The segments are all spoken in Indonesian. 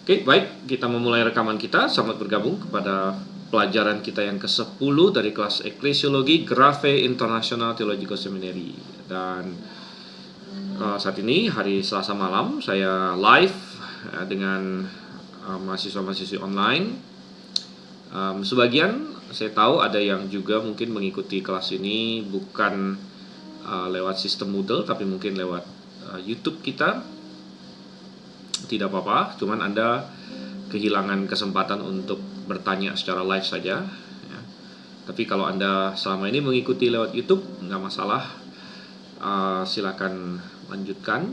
Oke, baik, kita memulai rekaman kita. Selamat bergabung kepada pelajaran kita yang ke-10 dari kelas Eklesiologi Grave International Theological Seminary. Dan saat ini hari Selasa malam saya live dengan mahasiswa-mahasiswi online. Sebagian saya tahu ada yang juga mungkin mengikuti kelas ini bukan lewat sistem Moodle, tapi mungkin lewat YouTube kita. Tidak apa-apa, cuman Anda kehilangan kesempatan untuk bertanya secara live saja ya. Tapi kalau Anda selama ini mengikuti lewat YouTube, nggak masalah, silakan lanjutkan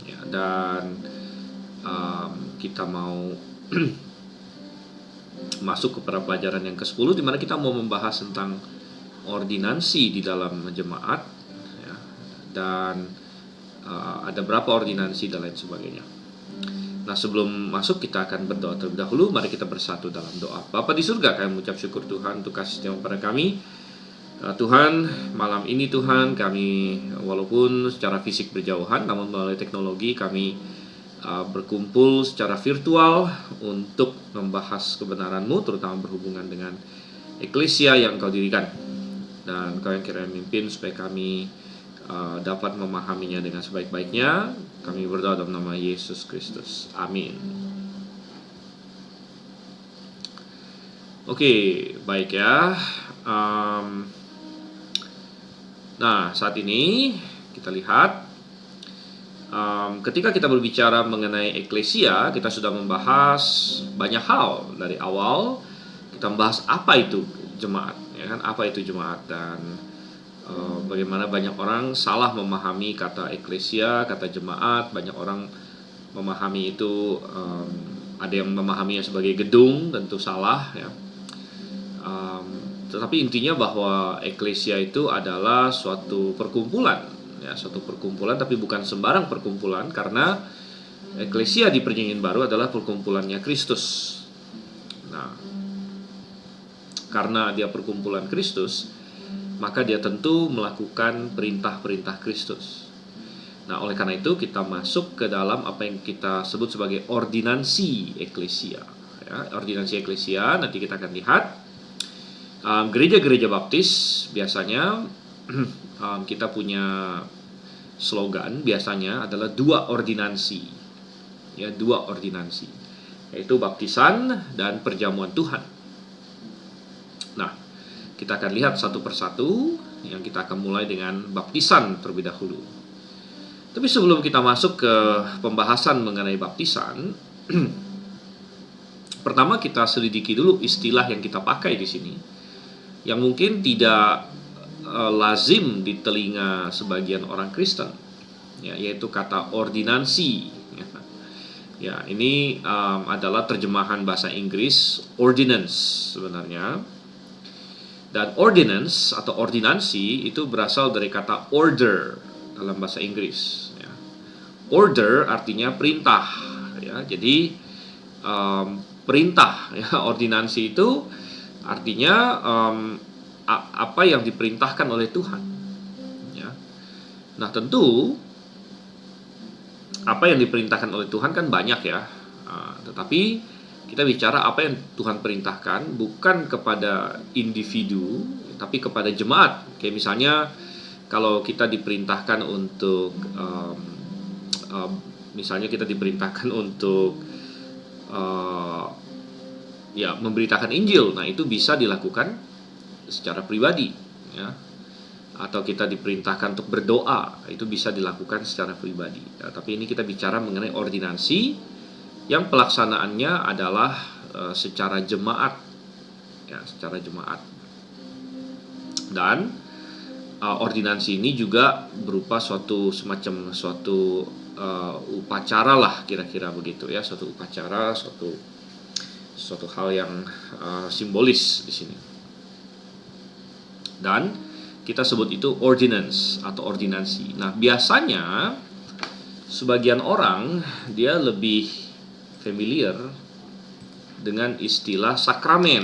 ya. Dan kita mau masuk kepada pelajaran yang ke-10, di mana kita mau membahas tentang ordinansi di dalam jemaat ya. Dan ada berapa ordinansi dan lain sebagainya. Nah, sebelum masuk kita akan berdoa terlebih dahulu. Mari kita bersatu dalam doa. Bapa di surga, kami mengucap syukur Tuhan untuk kasih-Nya kepada kami. Tuhan, malam ini Tuhan, kami walaupun secara fisik berjauhan, namun melalui teknologi kami berkumpul secara virtual untuk membahas kebenaran-Mu, terutama berhubungan dengan eklesia yang Kau dirikan. Dan Kau yang kiranya memimpin supaya kami dapat memahaminya dengan sebaik-baiknya. Kami berdoa dalam nama Yesus Kristus. Amin. Oke, baik ya. Nah, saat ini kita lihat ketika kita berbicara mengenai eklesia, kita sudah membahas banyak hal dari awal. Kita membahas apa itu jemaat, ya kan? Apa itu jemaat, dan bagaimana banyak orang salah memahami kata eklesia, kata jemaat. Banyak orang memahami itu, ada yang memahaminya sebagai gedung, tentu salah ya. Tetapi intinya bahwa eklesia itu adalah suatu perkumpulan ya, suatu perkumpulan, tapi bukan sembarang perkumpulan, karena eklesia di Perjanjian Baru adalah perkumpulannya Kristus. Nah, karena dia perkumpulan Kristus, maka dia tentu melakukan perintah-perintah Kristus. Nah, oleh karena itu kita masuk ke dalam apa yang kita sebut sebagai ordinansi eklesia ya. Ordinansi eklesia nanti kita akan lihat. Gereja-gereja baptis biasanya kita punya slogan biasanya adalah dua ordinansi ya, dua ordinansi, yaitu baptisan dan perjamuan Tuhan. Nah, kita akan lihat satu persatu. Yang kita akan mulai dengan baptisan terlebih dahulu. Tapi sebelum kita masuk ke pembahasan mengenai baptisan, pertama kita selidiki dulu istilah yang kita pakai di sini, yang mungkin tidak lazim di telinga sebagian orang Kristen, ya, yaitu kata ordinansi. Ya, ini adalah terjemahan bahasa Inggris ordinance sebenarnya. Dan ordinance atau ordinansi itu berasal dari kata order dalam bahasa Inggris ya. Order artinya perintah ya. Jadi perintah ya. Ordinansi itu artinya apa yang diperintahkan oleh Tuhan ya. Nah, tentu apa yang diperintahkan oleh Tuhan kan banyak ya. Tetapi kita bicara apa yang Tuhan perintahkan bukan kepada individu, tapi kepada jemaat. Kayak misalnya kalau kita diperintahkan untuk misalnya kita diperintahkan untuk ya memberitakan Injil. Nah, itu bisa dilakukan secara pribadi ya. Atau kita diperintahkan untuk berdoa, itu bisa dilakukan secara pribadi ya. Tapi ini kita bicara mengenai ordinansi yang pelaksanaannya adalah secara jemaat ya, secara jemaat. Dan ordinansi ini juga berupa suatu upacara lah, kira-kira begitu ya, suatu upacara, suatu hal yang simbolis di sini. Dan kita sebut itu ordinance atau ordinansi. Nah, biasanya sebagian orang dia lebih familiar dengan istilah sakramen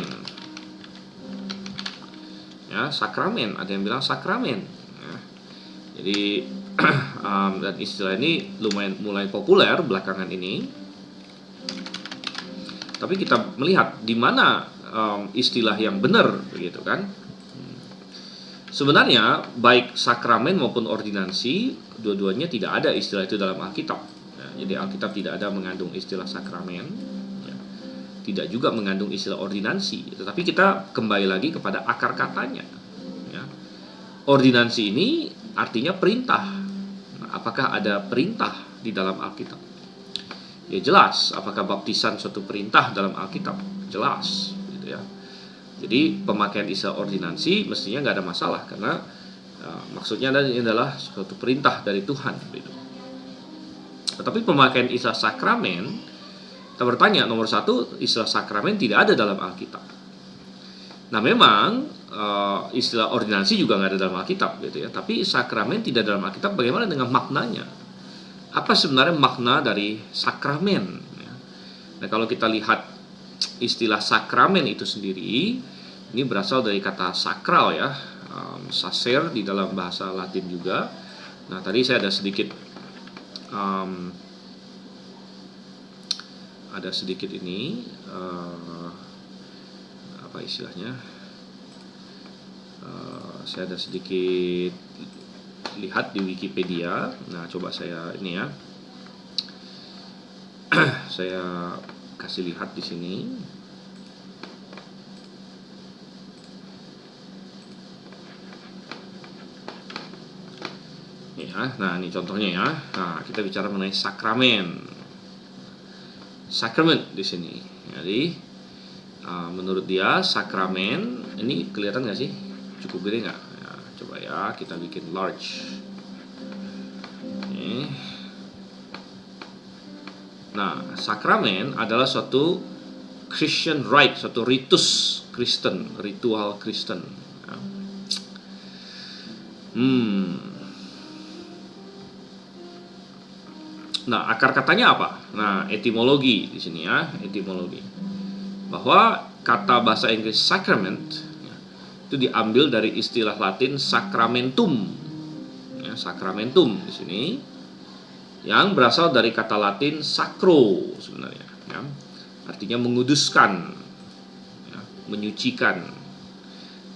ya, sakramen. Ada yang bilang sakramen ya. Jadi dan istilah ini lumayan mulai populer belakangan ini. Tapi kita melihat di mana istilah yang benar, begitu kan? Sebenarnya baik sakramen maupun ordinansi, dua-duanya tidak ada istilah itu dalam Alkitab. Ya, jadi Alkitab tidak ada mengandung istilah sakramen, ya, tidak juga mengandung istilah ordinansi. Tetapi kita kembali lagi kepada akar katanya. Ya. Ordinansi ini artinya perintah. Nah, apakah ada perintah di dalam Alkitab? Ya jelas. Apakah baptisan suatu perintah dalam Alkitab? Jelas, gitu ya. Jadi pemakaian istilah ordinansi mestinya nggak ada masalah, karena maksudnya ini adalah suatu perintah dari Tuhan, gitu. Tetapi pemakaian istilah sakramen, kita bertanya, nomor satu, istilah sakramen tidak ada dalam Alkitab. Nah memang istilah ordinansi juga nggak ada dalam Alkitab, gitu ya. Tapi sakramen tidak dalam Alkitab. Bagaimana dengan maknanya? Apa sebenarnya makna dari sakramen? Ya. Nah kalau kita lihat istilah sakramen itu sendiri, ini berasal dari kata sakral ya, sacer di dalam bahasa Latin juga. Nah tadi saya ada sedikit ini apa istilahnya? Saya ada sedikit lihat di Wikipedia. Nah coba saya ini ya, saya kasih lihat di sini. Ya, nah ini contohnya ya. Nah, kita bicara mengenai sakramen. Sakrament di sini. Jadi menurut dia sakramen ini kelihatan nggak sih? Cukup gede nggak? Ya, coba ya kita bikin large. Ini. Nah, sakramen adalah suatu Christian rite, suatu ritus Kristen, ritual Kristen. Ya. Nah, akar katanya apa? Nah, etimologi di sini ya, etimologi. Bahwa kata bahasa Inggris sacrament ya, itu diambil dari istilah Latin sacramentum. Ya, sacramentum di sini yang berasal dari kata Latin sacro sebenarnya, ya. Artinya menguduskan, ya, menyucikan.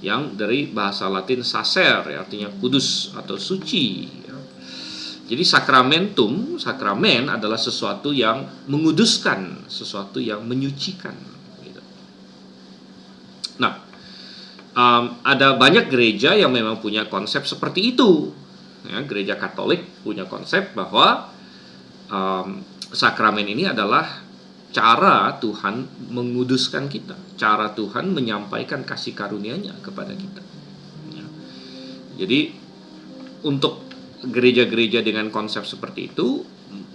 Yang dari bahasa Latin sacer, ya, artinya kudus atau suci. Ya. Jadi sakramen adalah sesuatu yang menguduskan, sesuatu yang menyucikan. Gitu. Nah, ada banyak gereja yang memang punya konsep seperti itu. Ya, gereja Katolik punya konsep bahwa sakramen ini adalah cara Tuhan menguduskan kita, cara Tuhan menyampaikan kasih karunia-Nya kepada kita. Ya. Jadi untuk gereja-gereja dengan konsep seperti itu,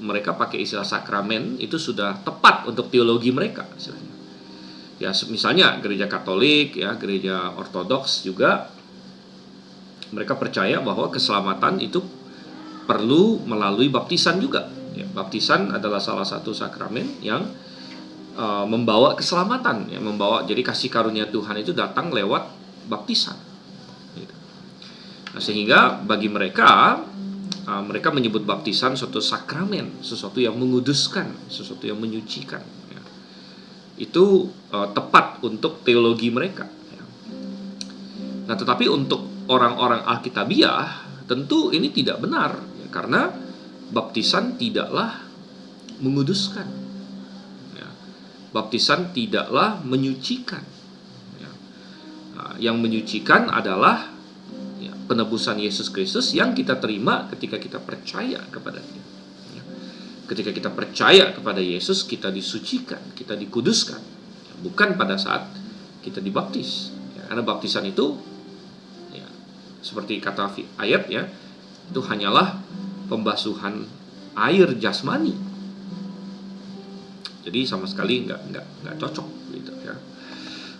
mereka pakai istilah sakramen itu sudah tepat untuk teologi mereka. Ya, misalnya gereja Katolik, ya, gereja Ortodoks juga mereka percaya bahwa keselamatan itu perlu melalui baptisan juga. Ya, baptisan adalah salah satu sakramen yang membawa keselamatan, ya, jadi kasih karunia Tuhan itu datang lewat baptisan. Gitu. Nah, sehingga bagi mereka menyebut baptisan suatu sakramen, sesuatu yang menguduskan, sesuatu yang menyucikan. Ya. Itu tepat untuk teologi mereka. Ya. Nah, tetapi untuk orang-orang Alkitabiah tentu ini tidak benar, ya, karena baptisan tidaklah menguduskan, ya. Baptisan tidaklah menyucikan, ya. Yang menyucikan adalah, ya, penebusan Yesus Kristus yang kita terima ketika kita percaya kepada Dia, ya. Ketika kita percaya kepada Yesus, kita disucikan, kita dikuduskan, ya, bukan pada saat kita dibaptis, ya. Karena baptisan itu, ya, seperti kata ayat, ya, itu hanyalah pembasuhan air jasmani. Jadi sama sekali nggak cocok gitu ya.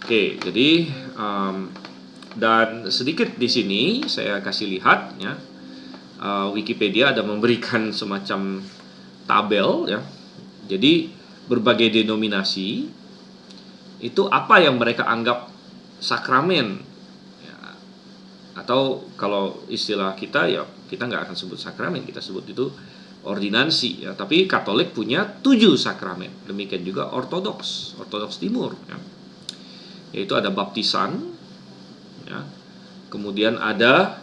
Oke, jadi dan sedikit di sini saya kasih lihat ya, Wikipedia ada memberikan semacam tabel ya. Jadi berbagai denominasi itu apa yang mereka anggap sakramen ya. Atau kalau istilah kita ya, kita nggak akan sebut sakramen, kita sebut itu ordinansi, ya. Tapi Katolik punya 7 sakramen. Demikian juga Ortodoks Timur, ya. Yaitu ada baptisan, ya. Kemudian ada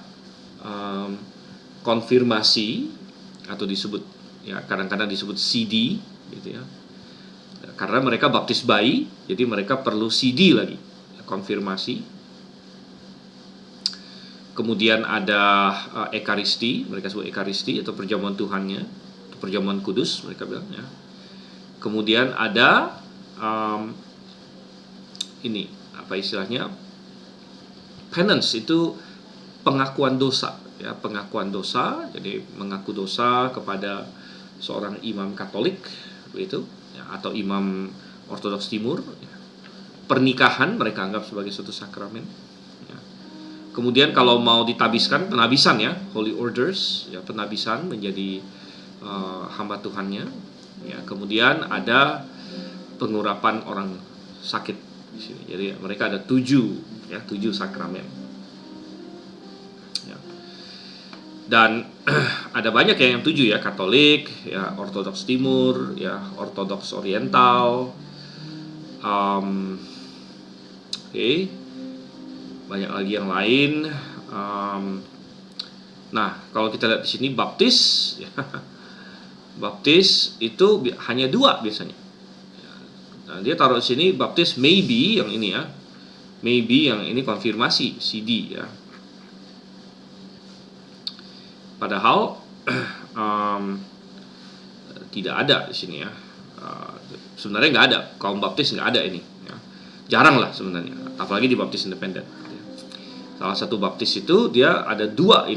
konfirmasi, atau disebut, ya, kadang-kadang disebut CD, gitu ya. Karena mereka baptis bayi, jadi mereka perlu CD lagi, konfirmasi. Kemudian ada Ekaristi, mereka sebut Ekaristi atau perjamuan Tuhannya, atau perjamuan kudus mereka bilang, ya. Kemudian ada ini apa istilahnya, penance, itu pengakuan dosa, ya, pengakuan dosa. Jadi mengaku dosa kepada seorang imam Katolik, begitu, ya, atau imam Ortodoks Timur, ya. Pernikahan mereka anggap sebagai suatu sakramen. Kemudian kalau mau ditabiskan, penabisan, ya, Holy Orders, ya, penabisan menjadi hamba Tuhannya, ya. Kemudian ada pengurapan orang sakit di sini. Jadi mereka ada 7, ya, 7 sakramen, ya. Dan ada banyak ya yang 7, ya, Katolik, ya, Ortodoks Timur, ya, Ortodoks Oriental, banyak lagi yang lain. Nah, kalau kita lihat di sini baptis, ya, baptis itu hanya 2 biasanya. Nah, dia taruh di sini baptis maybe yang ini, ya, maybe yang ini konfirmasi CD, ya. Padahal tidak ada di sini, ya. Sebenarnya nggak ada, kaum baptis nggak ada ini, ya. Jarang lah sebenarnya, apalagi di baptis independen. Salah satu baptis itu dia ada 2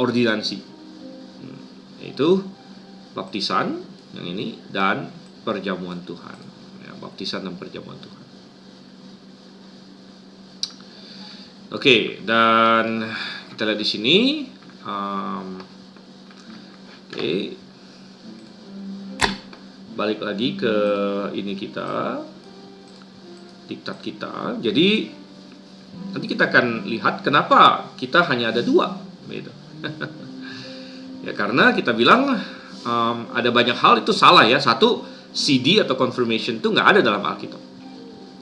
ordinansi, yaitu baptisan yang ini dan perjamuan Tuhan, ya, baptisan dan perjamuan Tuhan. Oke, dan kita lihat di sini, balik lagi ke ini kita, diktat kita. Jadi nanti kita akan lihat kenapa kita hanya ada 2, gitu. Ya, karena kita bilang ada banyak hal itu salah, ya. Satu, CD atau confirmation itu nggak ada dalam Alkitab,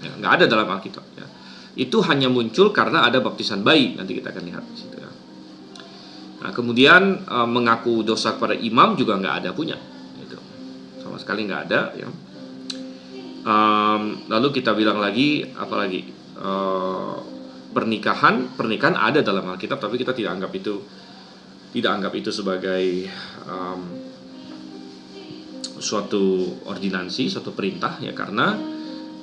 ya, nggak ada dalam Alkitab, ya. Itu hanya muncul karena ada baptisan bayi. Nanti kita akan lihat di situ, ya. Nah, kemudian mengaku dosa kepada imam juga nggak ada punya, gitu. Sama sekali nggak ada, ya. Lalu kita bilang lagi apa lagi? Pernikahan ada dalam Alkitab, tapi kita tidak anggap itu sebagai suatu ordinansi, suatu perintah, ya, karena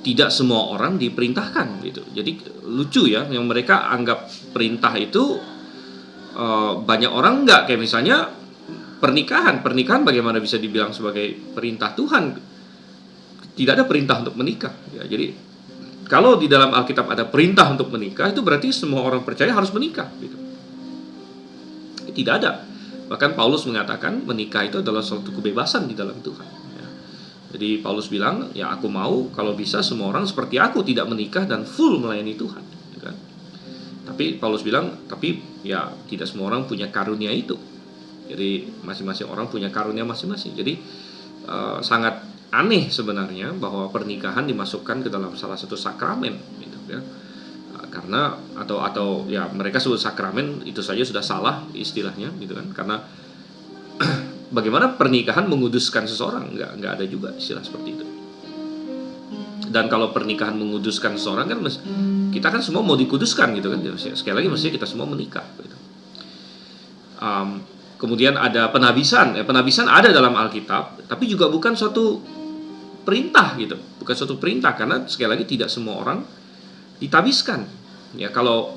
tidak semua orang diperintahkan, gitu. Jadi lucu, ya, yang mereka anggap perintah itu banyak orang enggak. Kayak misalnya pernikahan bagaimana bisa dibilang sebagai perintah Tuhan? Tidak ada perintah untuk menikah, ya. Jadi kalau di dalam Alkitab ada perintah untuk menikah, itu berarti semua orang percaya harus menikah, gitu. Tidak ada. Bahkan Paulus mengatakan menikah itu adalah suatu kebebasan di dalam Tuhan, ya. Jadi Paulus bilang, ya, aku mau kalau bisa semua orang seperti aku, tidak menikah dan full melayani Tuhan, ya kan? Tapi Paulus bilang, tapi ya tidak semua orang punya karunia itu. Jadi masing-masing orang punya karunia masing-masing. Jadi sangat aneh sebenarnya bahwa pernikahan dimasukkan ke dalam salah satu sakramen, gitu, ya. Karena atau ya mereka sebut sakramen itu saja sudah salah istilahnya, gitu kan. Karena bagaimana pernikahan menguduskan seseorang? Nggak ada juga istilah seperti itu. Dan kalau pernikahan menguduskan seseorang kan kita kan semua mau dikuduskan, gitu kan. Sekali lagi mestinya kita semua menikah, gitu. Kemudian ada penabisan. Penabisan ada dalam Alkitab, tapi juga bukan suatu perintah, gitu. Bukan suatu perintah, karena sekali lagi tidak semua orang ditabiskan. Ya, kalau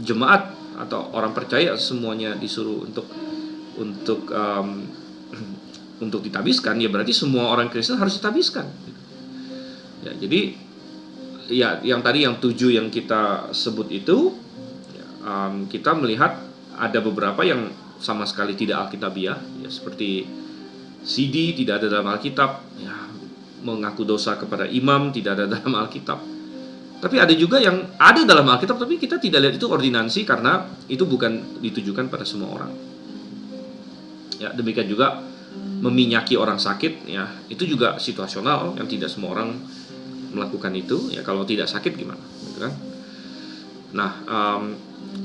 jemaat atau orang percaya semuanya disuruh untuk ditabiskan, ya berarti semua orang Kristen harus ditabiskan. Ya, jadi ya yang tadi yang 7 yang kita sebut itu, kita melihat ada beberapa yang sama sekali tidak alkitabiah, ya, seperti CD tidak ada dalam Alkitab, ya, mengaku dosa kepada imam tidak ada dalam Alkitab. Tapi ada juga yang ada dalam Alkitab, tapi kita tidak lihat itu ordinansi karena itu bukan ditujukan pada semua orang. Ya, demikian juga meminyaki orang sakit, ya, itu juga situasional, yang tidak semua orang melakukan itu. Ya, kalau tidak sakit gimana, gitu kan? Nah,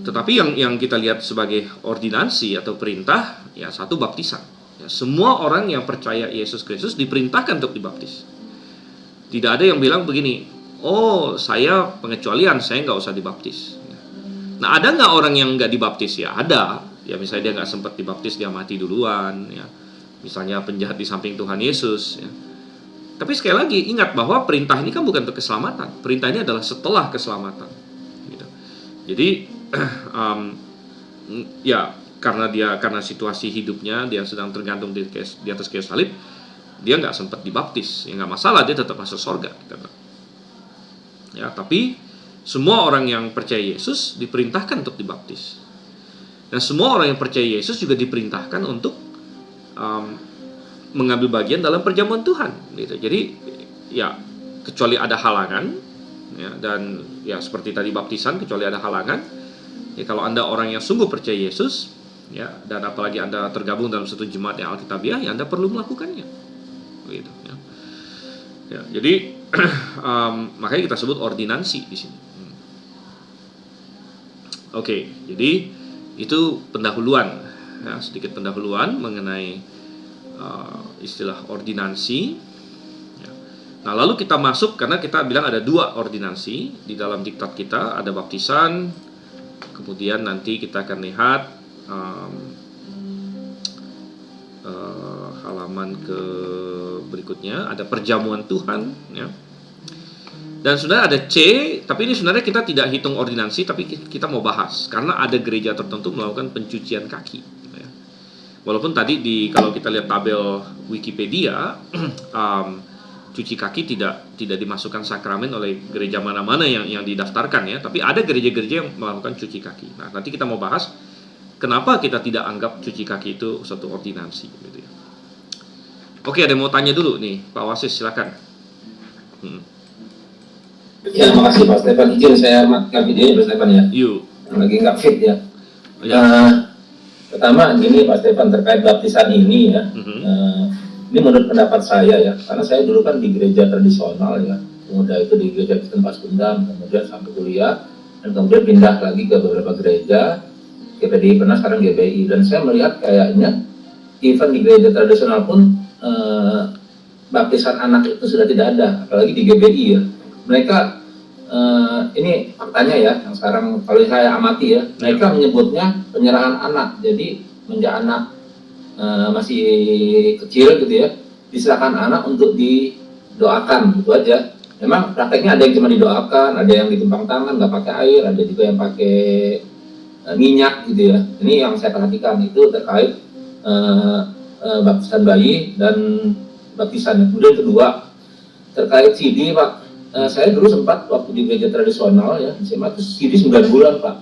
tetapi yang kita lihat sebagai ordinansi atau perintah, ya, satu, baptisan. Ya, semua orang yang percaya Yesus Kristus diperintahkan untuk dibaptis. Tidak ada yang bilang begini, oh saya pengecualian, saya nggak usah dibaptis. Nah, ada nggak orang yang nggak dibaptis? Ya ada. Ya, misalnya dia nggak sempat dibaptis, dia mati duluan. Ya, misalnya penjahat di samping Tuhan Yesus. Ya. Tapi sekali lagi ingat bahwa perintah ini kan bukan untuk keselamatan. Perintah ini adalah setelah keselamatan. Gitu. Jadi ya karena situasi hidupnya dia sedang tergantung di atas kayu salib, dia nggak sempat dibaptis. Ya nggak masalah, dia tetap masuk surga. Ya, tapi semua orang yang percaya Yesus diperintahkan untuk dibaptis. Dan semua orang yang percaya Yesus juga diperintahkan untuk mengambil bagian dalam perjamuan Tuhan. Gitu. Jadi ya kecuali ada halangan, ya, dan ya seperti tadi baptisan, kecuali ada halangan. Ya, kalau Anda orang yang sungguh percaya Yesus, ya, dan apalagi Anda tergabung dalam satu jemaat yang Alkitabiah, ya Anda perlu melakukannya. Gitu. Ya. Ya, jadi makanya kita sebut ordinansi di sini. Oke, jadi itu pendahuluan, ya, sedikit pendahuluan mengenai istilah ordinansi. Ya. Nah, lalu kita masuk, karena kita bilang ada 2 ordinansi di dalam diktat kita, ada baptisan, kemudian nanti kita akan lihat halaman ke berikutnya ada perjamuan Tuhan, ya. Dan sebenarnya ada C, tapi ini sebenarnya kita tidak hitung ordinansi, tapi kita mau bahas karena ada gereja tertentu melakukan pencucian kaki, ya. Walaupun tadi kalau kita lihat tabel Wikipedia, cuci kaki tidak dimasukkan sakramen oleh gereja mana-mana yang didaftarkan, ya, tapi ada gereja-gereja yang melakukan cuci kaki. Nah, nanti kita mau bahas kenapa kita tidak anggap cuci kaki itu suatu ordinansi, gitu ya. Oke, ada yang mau tanya dulu nih, Pak Wasis, silakan. Ya, makasih Pak Stefan. Izin saya matikan videonya Pak Stefan ya. Yuk. Yang lagi nggak fit ya. Ya. Pertama gini Pak Stefan, terkait baptisan ini ya. Ini menurut pendapat saya ya, karena saya dulu kan di gereja tradisional ya. Kemudian itu di gereja Kristen Paskundam, kemudian sampai kuliah, dan kemudian pindah lagi ke beberapa gereja, GPDI pernah, sekarang GBI. Dan saya melihat kayaknya even di gereja tradisional pun baptisan anak itu sudah tidak ada, apalagi di GBI ya. Mereka ini faktanya ya, yang sekarang kalau saya amati ya, mereka menyebutnya penyerahan anak. Jadi menjadi anak masih kecil gitu ya, diserahkan anak untuk didoakan, gitu aja. Memang prakteknya ada yang cuma didoakan, ada yang ditumpang tangan nggak pakai air, ada juga yang pakai minyak gitu ya. Ini yang saya perhatikan itu terkait baptisan bayi dan baptisan. Kemudian kedua terkait CD Pak. Saya dulu sempat waktu di gereja tradisional ya, SMA itu CD 9 bulan Pak.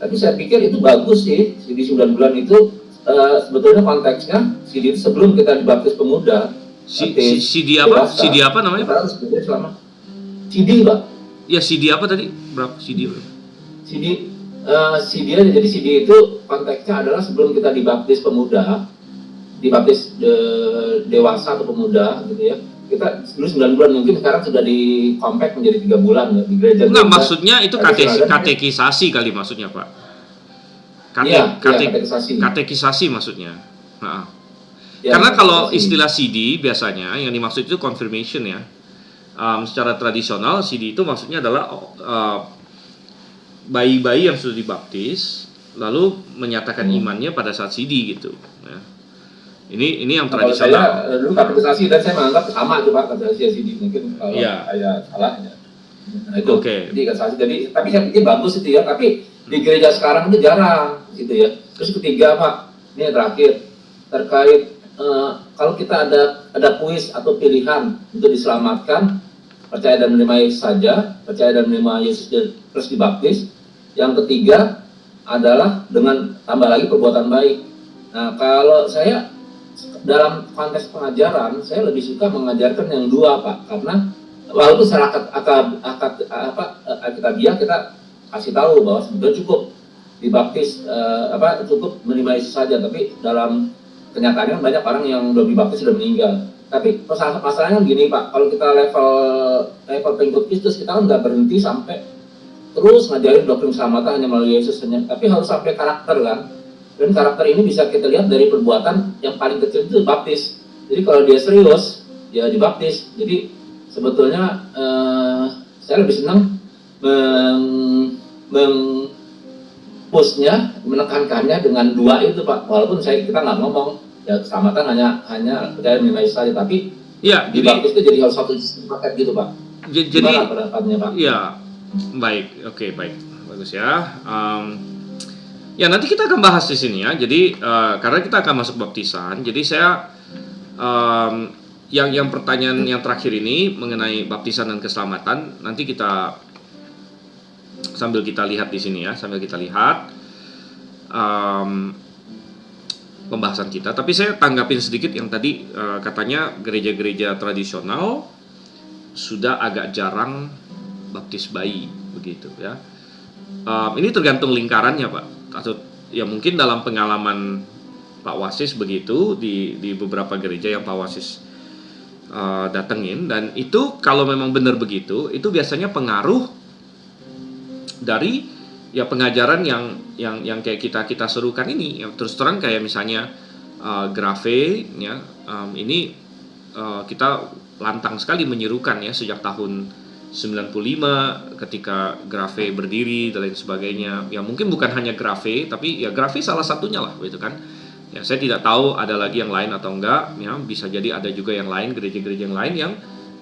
Tapi saya pikir itu bagus sih, CD 9 bulan itu sebetulnya konteksnya CD itu sebelum kita dibaptis pemuda. CD apa? Dewasa, CD apa namanya Pak? Selama CD Pak. Ya, CD apa tadi? Berapa CD? CD aja. Jadi CD itu konteksnya adalah sebelum kita dibaptis pemuda, dibaptis dewasa atau pemuda gitu ya. Kita dulu 9 bulan, mungkin sekarang sudah di compact menjadi 3 bulan ya, di gereja. Enggak, maksudnya itu katekisasi kali maksudnya Pak. Katekisasi maksudnya. Nah. Ya, karena kalau istilah CD biasanya yang dimaksud itu confirmation ya. Secara tradisional CD itu maksudnya adalah bayi-bayi yang sudah dibaptis lalu menyatakan imannya pada saat CD gitu. Ya. Ini yang tradisional. Saya dulu katekisasi dan saya menganggap sama itu Pak, katekisasi CD, mungkin kalau saya salah ya. Nah, itu. Okay. Jadi katekisasi, jadi tapi saya pikir bagus itu ya, tapi di gereja sekarang itu jarang gitu ya. Terus ketiga Pak, ini yang terakhir terkait kalau kita ada kuis atau pilihan untuk diselamatkan, percaya dan menerima Yesus saja, percaya dan menerima Yesus terus dibaptis. Yang ketiga adalah dengan tambah lagi perbuatan baik. Nah, kalau saya dalam konteks pengajaran, saya lebih suka mengajarkan yang 2 Pak, karena walaupun secara akitabiah kita kasih tahu bahwa sebetulnya cukup dibaptis cukup menerima Yesus saja, tapi dalam kenyataannya banyak orang yang belum dibaptis sudah meninggal. Tapi masalahnya gini Pak, kalau kita level pengikut Kristus, kita kan nggak berhenti sampai terus ngajarin doktrin keselamatan hanya melalui Yesus hanya, tapi harus sampai karakter kan. Dan karakter ini bisa kita lihat dari perbuatan yang paling kecil itu baptis. Jadi kalau dia serius, ya dibaptis. Jadi sebetulnya saya lebih senang pushnya, menekankannya dengan dua itu Pak. Walaupun kita nggak ngomong ya keselamatan hanya percaya mengenai saja, tapi Ya, di jadi baptis itu jadi harus satu paket gitu Pak. jadi Gimana pendapatnya Pak? ya baik, oke baik, bagus ya. Ya nanti kita akan bahas di sini ya. Jadi karena kita akan masuk baptisan, jadi saya yang pertanyaan yang terakhir ini mengenai baptisan dan keselamatan nanti kita sambil kita lihat di sini ya, sambil kita lihat pembahasan kita. Tapi saya tanggapin sedikit yang tadi katanya gereja-gereja tradisional sudah agak jarang baptis bayi begitu ya. Ini tergantung lingkarannya Pak. Atau ya mungkin dalam pengalaman Pak Wasis begitu di beberapa gereja yang Pak Wasis datengin, dan itu kalau memang benar begitu, itu biasanya pengaruh dari ya pengajaran yang kayak kita serukan ini. Yang terus terang kayak misalnya Grave ya, ini kita lantang sekali menyerukan ya sejak tahun 95 ketika Grave berdiri dan lain sebagainya. Ya mungkin bukan hanya Grave, tapi ya Grave salah satunya lah gitu kan. Ya saya tidak tahu ada lagi yang lain atau enggak ya, bisa jadi ada juga yang lain, gereja-gereja yang lain yang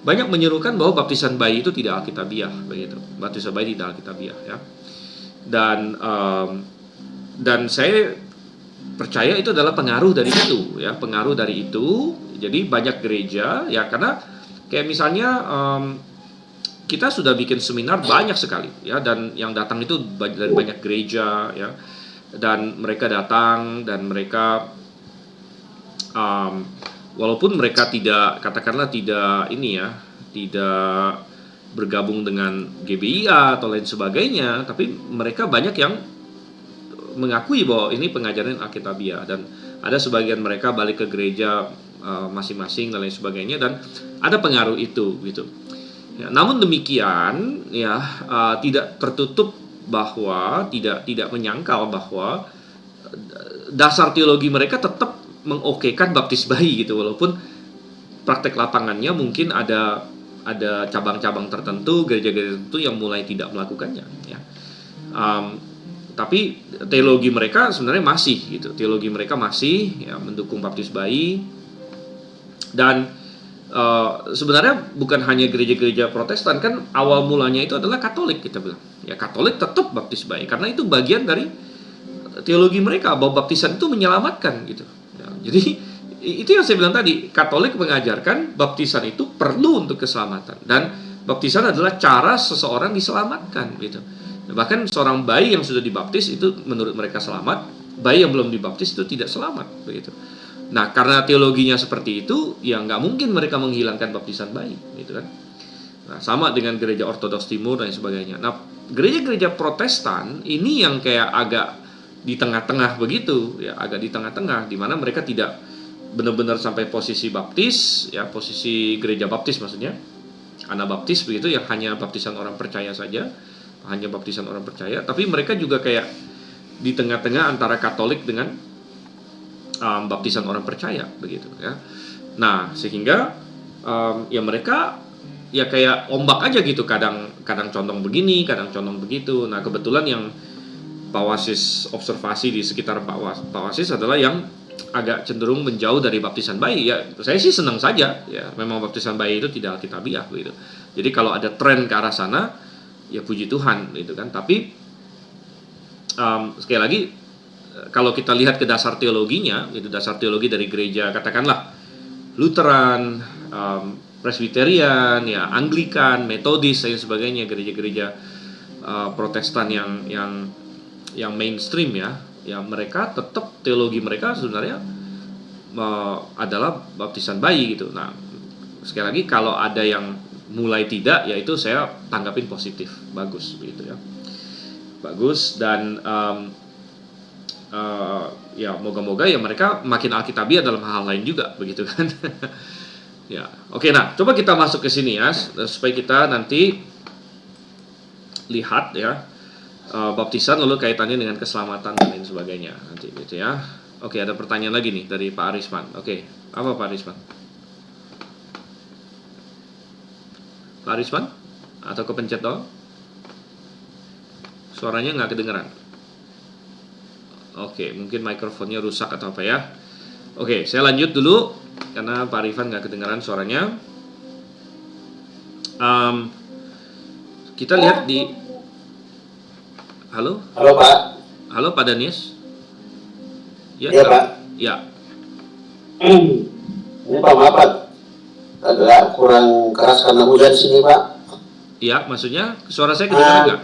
banyak menyerukan bahwa baptisan bayi itu tidak alkitabiah begitu. Baptisan bayi tidak alkitabiah ya. Dan saya percaya itu adalah pengaruh dari itu ya, pengaruh dari itu. Jadi banyak gereja ya, karena kayak misalnya kita sudah bikin seminar banyak sekali ya, dan yang datang itu dari banyak gereja ya, dan mereka datang dan mereka walaupun mereka tidak, katakanlah tidak ini ya, tidak bergabung dengan GBIA atau lain sebagainya, tapi mereka banyak yang mengakui bahwa ini pengajaran Alkitabiah, dan ada sebagian mereka balik ke gereja masing-masing dan lain sebagainya, dan ada pengaruh itu gitu. Ya, namun demikian ya tidak tertutup bahwa tidak menyangkal bahwa dasar teologi mereka tetap mengokekan baptis bayi gitu, walaupun praktek lapangannya mungkin ada cabang-cabang tertentu, gereja-gereja tertentu yang mulai tidak melakukannya ya. Tapi teologi mereka sebenarnya masih gitu, teologi mereka masih ya mendukung baptis bayi. Dan sebenarnya bukan hanya gereja-gereja Protestan, kan awal mulanya itu adalah Katolik, kita bilang ya Katolik tetap baptis bayi karena itu bagian dari teologi mereka bahwa baptisan itu menyelamatkan gitu ya. Jadi itu yang saya bilang tadi, Katolik mengajarkan baptisan itu perlu untuk keselamatan, dan baptisan adalah cara seseorang diselamatkan gitu. Bahkan seorang bayi yang sudah dibaptis itu menurut mereka selamat, bayi yang belum dibaptis itu tidak selamat begitu. Nah, karena teologinya seperti itu, ya nggak mungkin mereka menghilangkan baptisan bayi, gitu kan? Nah, sama dengan gereja Ortodoks Timur dan sebagainya. Nah, gereja-gereja Protestan ini yang kayak agak di tengah-tengah begitu, ya agak di tengah-tengah, di mana mereka tidak benar-benar sampai posisi baptis, ya posisi gereja baptis maksudnya, Anabaptis begitu, yang hanya baptisan orang percaya saja, hanya baptisan orang percaya, tapi mereka juga kayak di tengah-tengah antara Katolik dengan baptisan orang percaya begitu ya. Nah sehingga ya mereka ya kayak ombak aja gitu, kadang condong begini, kadang condong begitu. Nah kebetulan yang Pak Wasis observasi di sekitar Pak Wasis adalah yang agak cenderung menjauh dari baptisan bayi. Ya saya sih senang saja ya, memang baptisan bayi itu tidak alkitabiah begitu. Jadi kalau ada tren ke arah sana ya puji Tuhan gitu kan. Tapi sekali lagi, kalau kita lihat ke dasar teologinya, itu dasar teologi dari gereja katakanlah Lutheran, Presbyterian, ya Anglikan, Metodis dan sebagainya, gereja-gereja Protestan yang mainstream ya mereka tetap teologi mereka sebenarnya adalah baptisan bayi gitu. Nah sekali lagi kalau ada yang mulai tidak, ya itu saya tanggapin positif, bagus begitu ya, bagus. Dan ya moga-moga ya mereka makin alkitabiah dalam hal lain juga, begitu kan. Ya, oke, nah coba kita masuk ke sini ya, supaya kita nanti lihat ya baptisan lalu kaitannya dengan keselamatan dan lain sebagainya nanti gitu ya. Oke, ada pertanyaan lagi nih dari Pak Arisman. Oke, apa Pak Arisman? Pak Arisman? Atau kepencet doang? Suaranya nggak kedengeran. Oke, mungkin mikrofonnya rusak atau apa ya. Oke, saya lanjut dulu karena Pak Arifan nggak kedengeran suaranya. Kita lihat di Halo Pak. Halo Pak Danies. Ya, Iya, Pak. Ya. Ini Pak, maaf Pak, agak kurang keras karena hujan sini Pak. Iya, maksudnya suara saya kedengaran nggak?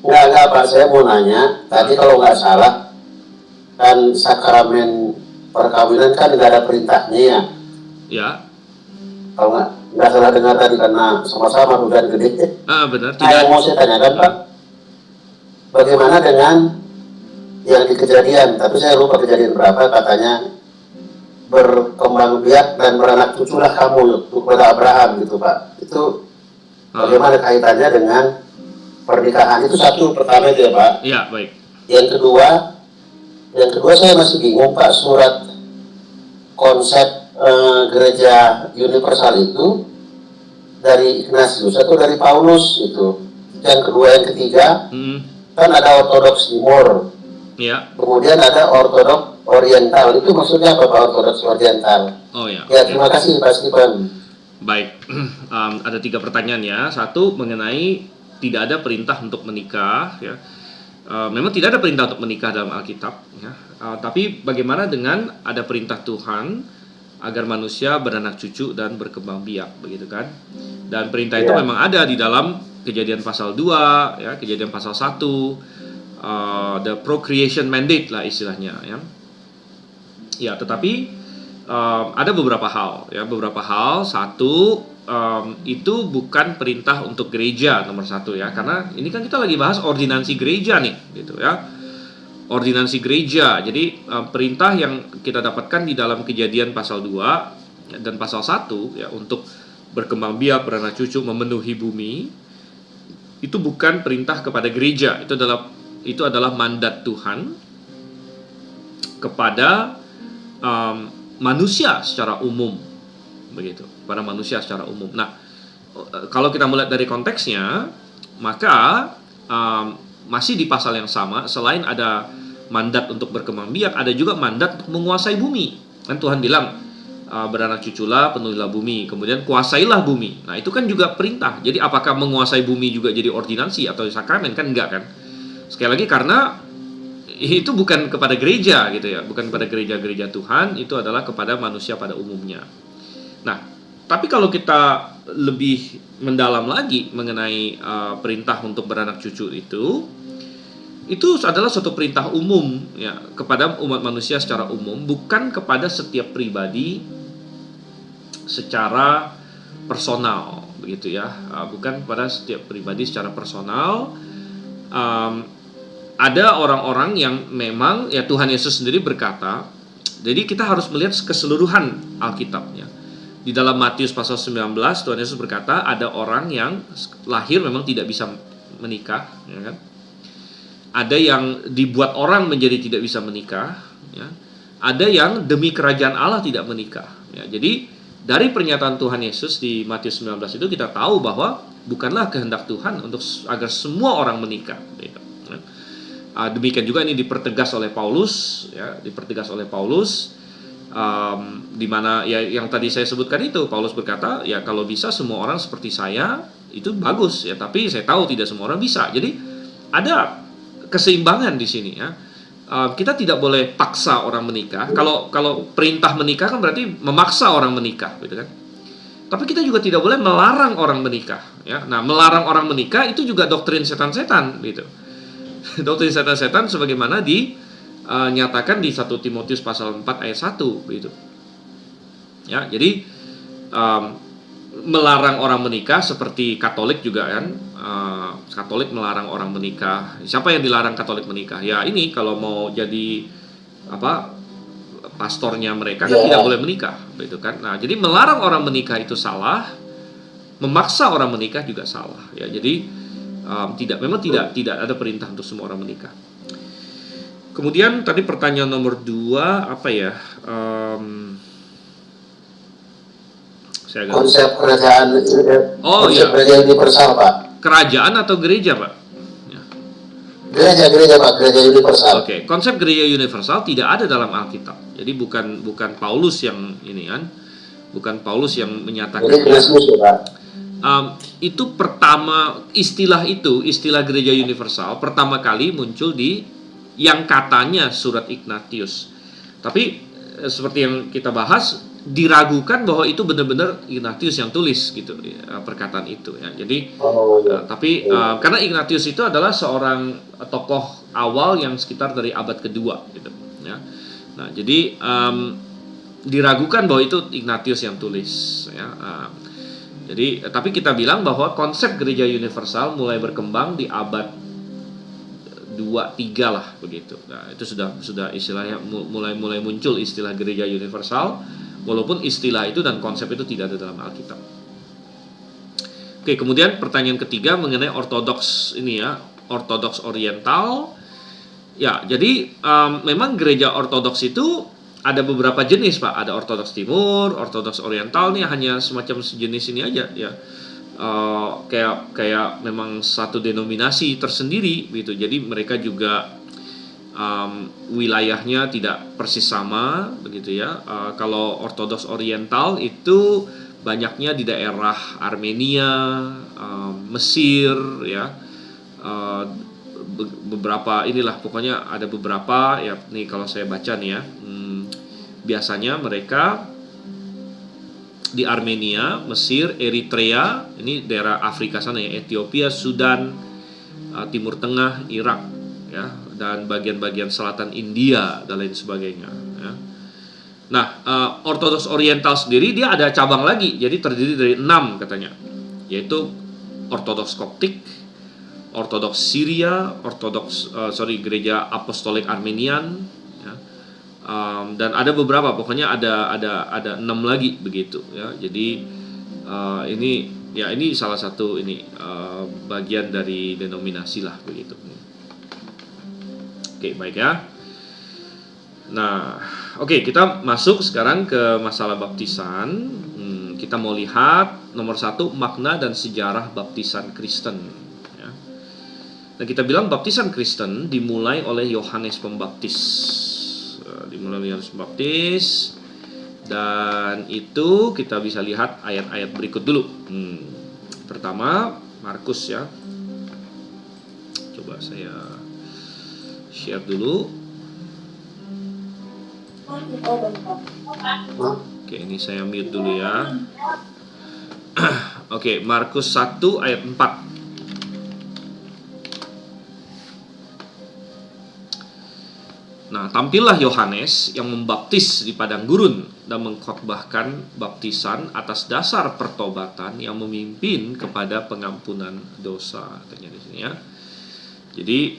Enggak Pak, saya mau nanya, tadi kalau nggak salah, kan sakramen perkawinan kan nggak ada perintahnya ya. Ya. Kalau nggak salah dengar tadi karena sama-sama hujan gede. Benar. Nah, yang mau saya tanyakan Pak, bagaimana dengan yang di Kejadian, tapi saya lupa Kejadian berapa, katanya berkembang biak dan beranak cuculah kamu kepada Abraham gitu Pak. Itu bagaimana kaitannya dengan pernikahan? Itu satu, pertama itu ya Pak. Iya, baik. Yang kedua saya masih bingung Pak, surat konsep gereja universal itu dari Ignatius atau dari Paulus itu. Yang kedua, yang ketiga kan ada Ortodoks Timur. Iya. Kemudian ada Ortodoks Oriental. Itu maksudnya apa Pak, Ortodoks Oriental? Oh ya. Ya, terima kasih Pak Stephen. Baik, ada 3 pertanyaan ya. Satu, mengenai tidak ada perintah untuk menikah ya. Memang tidak ada perintah untuk menikah dalam Alkitab ya. Tapi bagaimana dengan ada perintah Tuhan agar manusia beranak cucu dan berkembang biak, begitu kan? Dan perintah itu memang ada di dalam Kejadian pasal 2 ya, Kejadian pasal 1, the procreation mandate lah istilahnya ya. Ya, tetapi ada beberapa hal ya, satu, itu bukan perintah untuk gereja nomor 1 ya, karena ini kan kita lagi bahas ordinansi gereja nih gitu ya, ordinansi gereja. Jadi perintah yang kita dapatkan di dalam Kejadian pasal 2 dan pasal 1 ya, untuk berkembang biak, beranak cucu, memenuhi bumi, itu bukan perintah kepada gereja. Itu adalah mandat Tuhan kepada manusia secara umum, begitu, pada manusia secara umum. Nah, kalau kita melihat dari konteksnya, maka masih di pasal yang sama, selain ada mandat untuk berkembang biak, ada juga mandat untuk menguasai bumi. Kan Tuhan bilang, beranak cuculah, penuhilah bumi, kemudian kuasailah bumi. Nah, itu kan juga perintah. Jadi apakah menguasai bumi juga jadi ordinansi atau sakramen? Kan enggak kan? Sekali lagi, karena itu bukan kepada gereja gitu ya, bukan kepada gereja-gereja Tuhan, itu adalah kepada manusia pada umumnya. Nah, tapi kalau kita lebih mendalam lagi mengenai perintah untuk beranak cucu itu adalah suatu perintah umum ya, kepada umat manusia secara umum, bukan kepada setiap pribadi secara personal, begitu ya, bukan pada setiap pribadi secara personal. Ada orang-orang yang memang ya, Tuhan Yesus sendiri berkata, jadi kita harus melihat keseluruhan Alkitabnya. Di dalam Matius pasal 19, Tuhan Yesus berkata ada orang yang lahir memang tidak bisa menikah ya kan? Ada yang dibuat orang menjadi tidak bisa menikah ya. Ada yang demi kerajaan Allah tidak menikah ya. Jadi dari pernyataan Tuhan Yesus di Matius 19 itu kita tahu bahwa bukanlah kehendak Tuhan untuk agar semua orang menikah gitu. Demikian juga ini dipertegas oleh Paulus ya, di mana ya yang tadi saya sebutkan itu, Paulus berkata ya, kalau bisa semua orang seperti saya itu bagus ya, tapi saya tahu tidak semua orang bisa. Jadi ada keseimbangan di sini ya. Kita tidak boleh paksa orang menikah. Kalau perintah menikah kan berarti memaksa orang menikah gitu kan. Tapi kita juga tidak boleh melarang orang menikah ya. Nah, melarang orang menikah itu juga doktrin setan-setan gitu. Doktrin setan-setan sebagaimana dinyatakan di 1 Timotius pasal 4 ayat 1 begitu. Ya, jadi melarang orang menikah seperti Katolik juga kan, Katolik melarang orang menikah. Siapa yang dilarang Katolik menikah? Ya ini kalau mau jadi apa pastornya mereka kan Ya. tidak boleh menikah, gitu kan? Nah, jadi melarang orang menikah itu salah, memaksa orang menikah juga salah. Ya, jadi memang tidak ada perintah untuk semua orang menikah. Kemudian tadi pertanyaan nomor 2 apa ya? Saya agak Konsep kerajaan iya. gereja universal, Pak. Kerajaan atau gereja, Pak? Ya. Gereja Pak, gereja universal. Oke, konsep gereja universal tidak ada dalam Alkitab. Jadi bukan Paulus yang ini kan, bukan Paulus yang menyatakan. Jadi Kristus ya, Pak. Itu istilah gereja universal pertama kali muncul di yang katanya surat Ignatius. Tapi seperti yang kita bahas, diragukan bahwa itu benar-benar Ignatius yang tulis gitu ya, perkataan itu ya. Jadi karena Ignatius itu adalah seorang tokoh awal yang sekitar dari abad kedua gitu ya. Nah, jadi diragukan bahwa itu Ignatius yang tulis ya. Jadi tapi kita bilang bahwa konsep gereja universal mulai berkembang di abad 2-3 lah begitu. Nah, itu sudah istilahnya mulai muncul istilah gereja universal, walaupun istilah itu dan konsep itu tidak ada dalam Alkitab. Oke, kemudian pertanyaan ketiga mengenai ortodoks ini ya, ortodoks oriental. Ya, jadi memang gereja ortodoks itu ada beberapa jenis, Pak. Ada ortodoks timur, ortodoks oriental nih hanya semacam sejenis ini aja ya. Kayak memang satu denominasi tersendiri gitu. Jadi mereka juga wilayahnya tidak persis sama begitu ya. Kalau ortodoks oriental itu banyaknya di daerah Armenia, Mesir ya. Beberapa inilah pokoknya ada beberapa ya. Nih kalau saya baca nih ya, biasanya mereka di Armenia, Mesir, Eritrea, ini daerah Afrika sana ya, Ethiopia, Sudan, Timur Tengah, Irak ya, dan bagian-bagian selatan India dan lain sebagainya ya. Nah, ortodoks oriental sendiri dia ada cabang lagi, jadi terdiri dari 6 katanya, yaitu ortodoks Koptik, ortodoks Syria, gereja apostolik Armenian ya. Dan ada beberapa, pokoknya ada 6 lagi begitu ya. Jadi ini salah satu bagian dari denominasi lah begitu. Oke, baik ya. Nah, oke, kita masuk sekarang ke masalah baptisan. Kita mau lihat nomor 1 makna dan sejarah baptisan Kristen ya. Nah, kita bilang baptisan Kristen dimulai oleh Yohanes Pembaptis. Dan itu kita bisa lihat ayat-ayat berikut dulu. Pertama Markus ya. Coba saya share dulu. Oke, ini saya mute dulu ya. Oke, Markus 1 ayat 4. Nah, tampillah Yohanes yang membaptis di padang gurun dan mengkhotbahkan baptisan atas dasar pertobatan yang memimpin kepada pengampunan dosa, katanya di sini ya. Jadi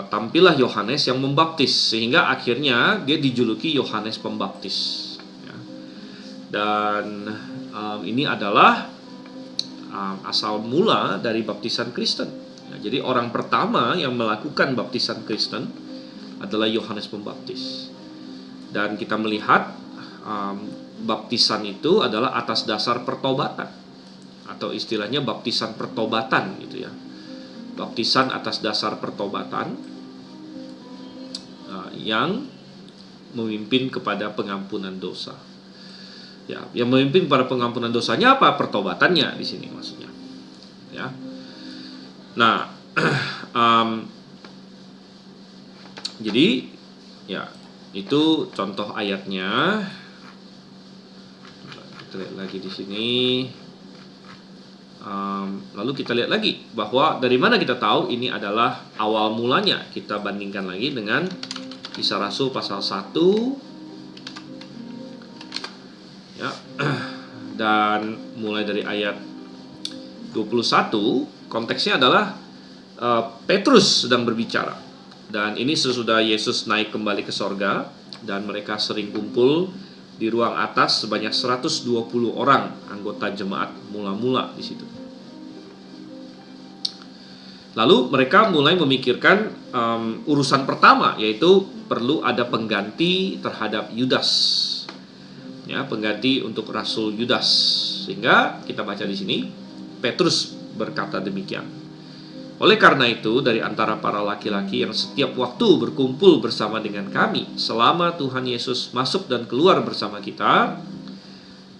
tampillah Yohanes yang membaptis sehingga akhirnya dia dijuluki Yohanes Pembaptis ya. Dan ini adalah asal mula dari baptisan Kristen ya. Jadi orang pertama yang melakukan baptisan Kristen adalah Yohanes Pembaptis. Dan kita melihat baptisan itu adalah atas dasar pertobatan, atau istilahnya baptisan pertobatan gitu ya. Baptisan atas dasar pertobatan yang memimpin kepada pengampunan dosa. Ya, yang memimpin kepada pengampunan dosanya apa? Pertobatannya di sini maksudnya. Ya. Nah, jadi ya itu contoh ayatnya. Kita lihat lagi di sini. Lalu kita lihat lagi bahwa dari mana kita tahu ini adalah awal mulanya. Kita bandingkan lagi dengan Kisah Rasul pasal 1 ya. Dan mulai dari ayat 21, konteksnya adalah Petrus sedang berbicara. Dan ini sesudah Yesus naik kembali ke sorga, dan mereka sering kumpul di ruang atas sebanyak 120 orang anggota jemaat mula-mula di situ. Lalu mereka mulai memikirkan urusan pertama, yaitu perlu ada pengganti terhadap Yudas. Ya, pengganti untuk Rasul Yudas. Sehingga kita baca di sini, Petrus berkata demikian. Oleh karena itu, dari antara para laki-laki yang setiap waktu berkumpul bersama dengan kami selama Tuhan Yesus masuk dan keluar bersama kita,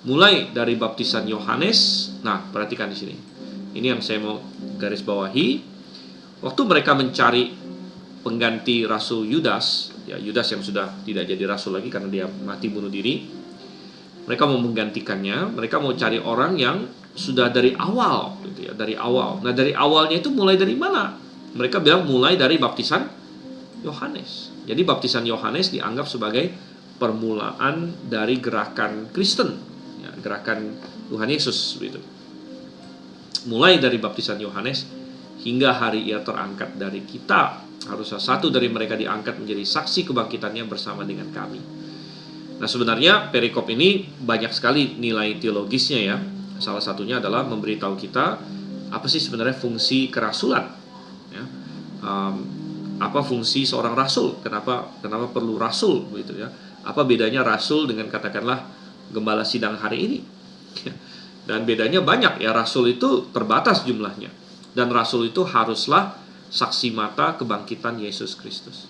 mulai dari baptisan Yohanes. Nah, perhatikan di sini. Ini yang saya mau garis bawahi. Waktu mereka mencari pengganti Rasul Yudas, ya Yudas yang sudah tidak jadi rasul lagi karena dia mati bunuh diri, mereka mau menggantikannya. Mereka mau cari orang yang sudah dari awal, gitu ya, dari awal. Nah, dari awalnya itu mulai dari mana? Mereka bilang mulai dari baptisan Yohanes. Jadi baptisan Yohanes dianggap sebagai permulaan dari gerakan Kristen, ya, gerakan Tuhan Yesus, gitu. Mulai dari baptisan Yohanes hingga hari ia terangkat dari kita, harusnya satu dari mereka diangkat menjadi saksi kebangkitannya bersama dengan kami. Nah, sebenarnya perikop ini banyak sekali nilai teologisnya ya. Salah satunya adalah memberitahu kita apa sih sebenarnya fungsi kerasulan, ya. Apa fungsi seorang rasul? Kenapa perlu rasul, begitu ya? Apa bedanya rasul dengan katakanlah gembala sidang hari ini? Dan bedanya banyak ya. Rasul itu terbatas jumlahnya, dan rasul itu haruslah saksi mata kebangkitan Yesus Kristus.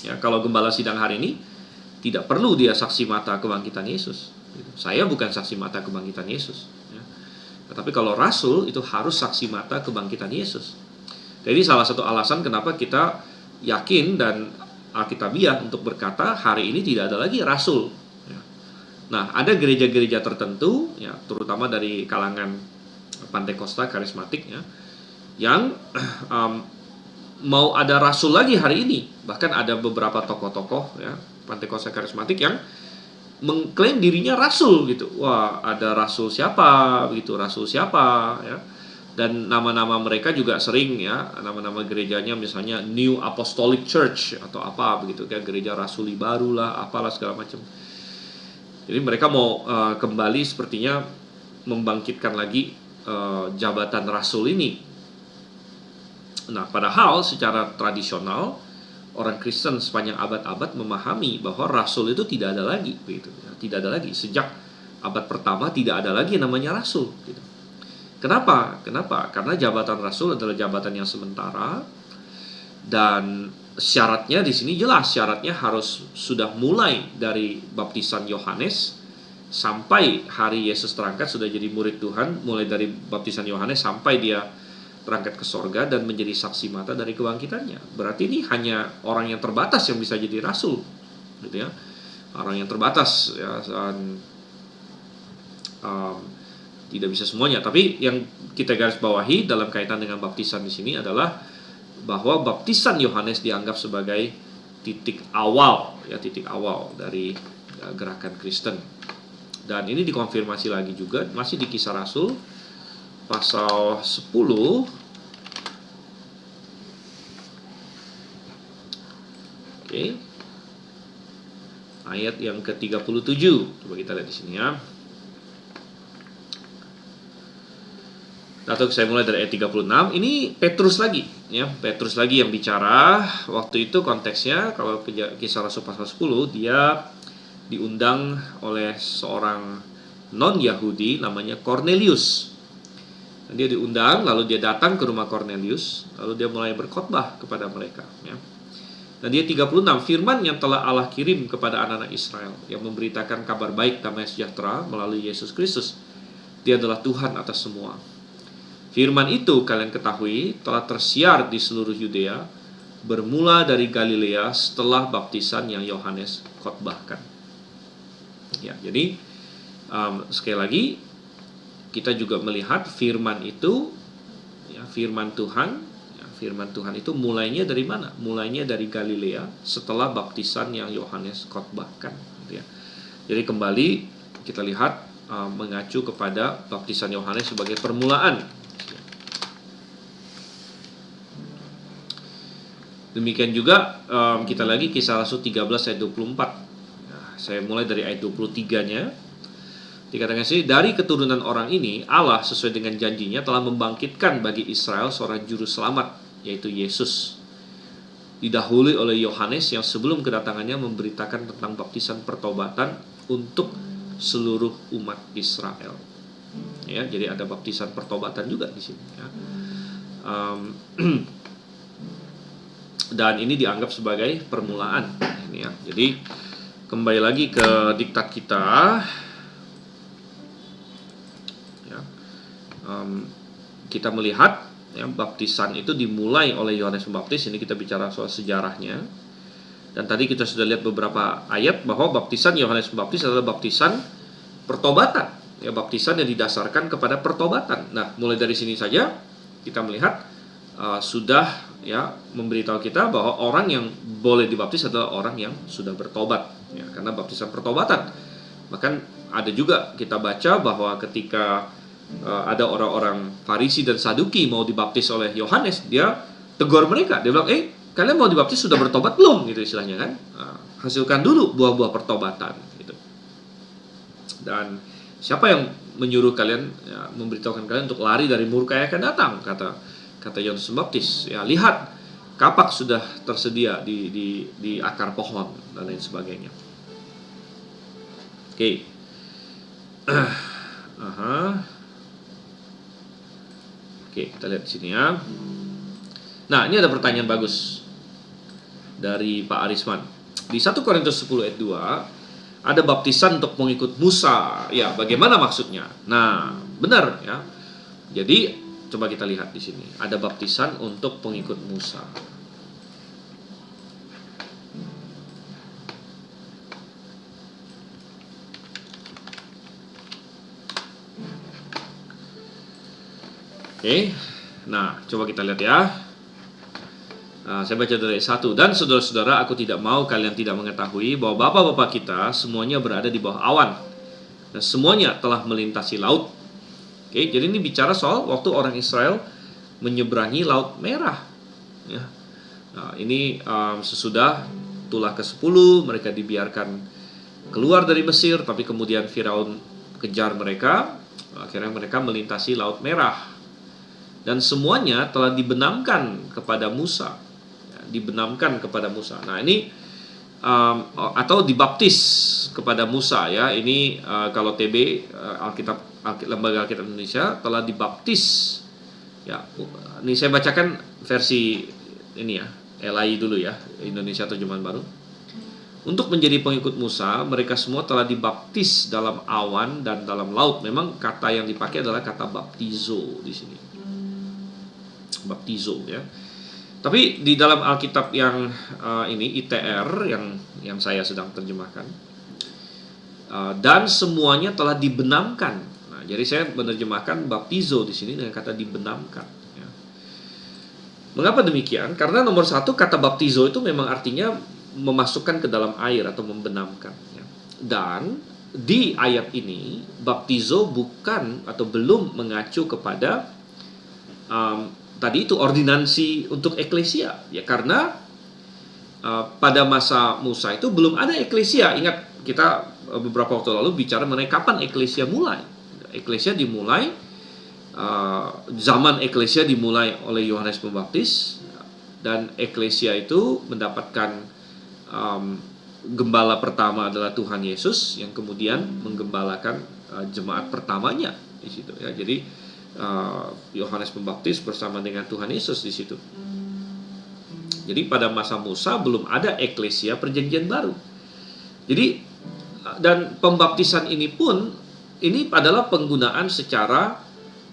Ya, kalau gembala sidang hari ini tidak perlu dia saksi mata kebangkitan Yesus. Saya bukan saksi mata kebangkitan Yesus. Ya. Tetapi kalau rasul itu harus saksi mata kebangkitan Yesus. Jadi salah satu alasan kenapa kita yakin dan alkitabiah untuk berkata hari ini tidak ada lagi rasul. Ya. Nah, ada gereja-gereja tertentu, ya, terutama dari kalangan Pantekosta karismatik, ya, yang mau ada rasul lagi hari ini. Bahkan ada beberapa tokoh-tokoh, ya, Pantekosta karismatik yang mengklaim dirinya rasul gitu. Wah, ada rasul siapa gitu, rasul siapa, ya. Dan nama-nama mereka juga sering, ya, nama-nama gerejanya misalnya New Apostolic Church atau apa begitu, kayak gereja rasuli baru lah, apalah segala macam. Jadi mereka mau kembali sepertinya membangkitkan lagi jabatan rasul ini. Nah, padahal secara tradisional orang Kristen sepanjang abad-abad memahami bahwa rasul itu tidak ada lagi, begitu ya. Tidak ada lagi. Sejak abad pertama tidak ada lagi namanya rasul, gitu. Kenapa? Karena jabatan rasul adalah jabatan yang sementara, dan syaratnya di sini jelas, syaratnya harus sudah mulai dari baptisan Yohanes sampai hari Yesus terangkat sudah jadi murid Tuhan, mulai dari baptisan Yohanes sampai dia terangkat ke sorga dan menjadi saksi mata dari kebangkitannya. Berarti ini hanya orang yang terbatas yang bisa jadi rasul, gitu ya. Orang yang terbatas, ya, tidak bisa semuanya. Tapi yang kita garis bawahi dalam kaitan dengan baptisan di sini adalah bahwa baptisan Yohanes dianggap sebagai titik awal, ya, titik awal dari gerakan Kristen. Dan ini dikonfirmasi lagi juga masih di Kisah Rasul pasal 10. Oke. Ayat yang ke-37. Coba kita lihat di sini, ya. Atau saya mulai dari ayat 36. Ini Petrus lagi, ya. Petrus lagi yang bicara. Waktu itu konteksnya kalau Kisah Rasul pasal 10, dia diundang oleh seorang non-Yahudi namanya Cornelius. Dia diundang, lalu dia datang ke rumah Cornelius, lalu dia mulai berkhotbah kepada mereka, ya. Dan dia 36, firman yang telah Allah kirim kepada anak-anak Israel, yang memberitakan kabar baik damai sejahtera melalui Yesus Kristus. Dia adalah Tuhan atas semua. Firman itu kalian ketahui telah tersiar di seluruh Yudea, bermula dari Galilea setelah baptisan yang Yohanes khotbahkan. Ya, jadi sekali lagi kita juga melihat firman itu, ya, firman Tuhan itu mulainya dari mana? Mulainya dari Galilea setelah baptisan yang Yohanes khotbahkan, gitu ya. Jadi kembali kita lihat mengacu kepada baptisan Yohanes sebagai permulaan. Demikian juga kita lagi Kisah Rasul 13 ayat 24. Saya mulai dari ayat 23-nya. Dikatakan sini, dari keturunan orang ini Allah sesuai dengan janjinya telah membangkitkan bagi Israel seorang juru selamat, yaitu Yesus. Didahului oleh Yohanes yang sebelum kedatangannya memberitakan tentang baptisan pertobatan untuk seluruh umat Israel. Ya, jadi ada baptisan pertobatan juga di sini. Ya. Dan ini dianggap sebagai permulaan. Ini ya. Jadi kembali lagi ke diktat kita. Kita melihat ya, baptisan itu dimulai oleh Yohanes Pembaptis. Ini kita bicara soal sejarahnya. Dan tadi kita sudah lihat beberapa ayat bahwa baptisan Yohanes Pembaptis adalah baptisan pertobatan. Ya, baptisan yang didasarkan kepada pertobatan. Nah, mulai dari sini saja kita melihat sudah ya memberitahu kita bahwa orang yang boleh dibaptis adalah orang yang sudah bertobat. Ya, karena baptisan pertobatan. Bahkan ada juga kita baca bahwa ketika ada orang-orang Farisi dan Saduki mau dibaptis oleh Yohanes, dia tegur mereka. Dia bilang, kalian mau dibaptis sudah bertobat belum? Gitu istilahnya kan. Hasilkan dulu buah-buah pertobatan. Gitu. Dan siapa yang menyuruh kalian, ya, memberitahukan kalian untuk lari dari murka yang akan datang? Kata Yohanes Pembaptis. Ya, lihat, kapak sudah tersedia di akar pohon dan lain sebagainya. Oke. Oke, kita lihat di sini ya. Nah, ini ada pertanyaan bagus dari Pak Arisman. Di 1 Korintus 10 ayat 2 ada baptisan untuk pengikut Musa. Ya, bagaimana maksudnya? Nah, benar ya. Jadi, coba kita lihat di sini. Ada baptisan untuk pengikut Musa. Oke, nah coba kita lihat ya. Saya baca dari 1. Dan saudara-saudara, aku tidak mau kalian tidak mengetahui bahwa bapak-bapak kita semuanya berada di bawah awan, dan semuanya telah melintasi laut. Oke, jadi ini bicara soal waktu orang Israel menyeberangi Laut Merah. Ya. Nah, ini sesudah tulah ke-10 mereka dibiarkan keluar dari Mesir, tapi kemudian Firaun kejar mereka. Akhirnya mereka melintasi Laut Merah. Dan semuanya telah dibenamkan kepada Musa, ya, dibenamkan kepada Musa. Nah ini atau dibaptis kepada Musa ya. Ini kalau TB Lembaga Alkitab Indonesia telah dibaptis. Ya, ini saya bacakan versi ini ya, LAI dulu ya, Indonesia Terjemahan Baru. Untuk menjadi pengikut Musa, mereka semua telah dibaptis dalam awan dan dalam laut. Memang kata yang dipakai adalah kata baptizo di sini. Baptizo ya. Tapi di dalam Alkitab yang ini ITR yang saya sedang terjemahkan, dan semuanya telah dibenamkan. Nah, jadi saya menerjemahkan baptizo di sini dengan kata dibenamkan. Ya. Mengapa demikian? Karena nomor 1 kata baptizo itu memang artinya memasukkan ke dalam air atau membenamkan. Ya. Dan di ayat ini baptizo bukan atau belum mengacu kepada tadi itu ordinansi untuk eklesia ya, karena pada masa Musa itu belum ada eklesia. Ingat kita beberapa waktu lalu bicara mengenai kapan eklesia mulai. Eklesia dimulai zaman eklesia dimulai oleh Yohanes Pembaptis, dan eklesia itu mendapatkan gembala pertama adalah Tuhan Yesus yang kemudian menggembalakan jemaat pertamanya di situ ya. Jadi Yohanes Pembaptis bersama dengan Tuhan Yesus di situ. Jadi pada masa Musa belum ada eklesia perjanjian baru. Jadi dan pembaptisan ini pun ini adalah penggunaan secara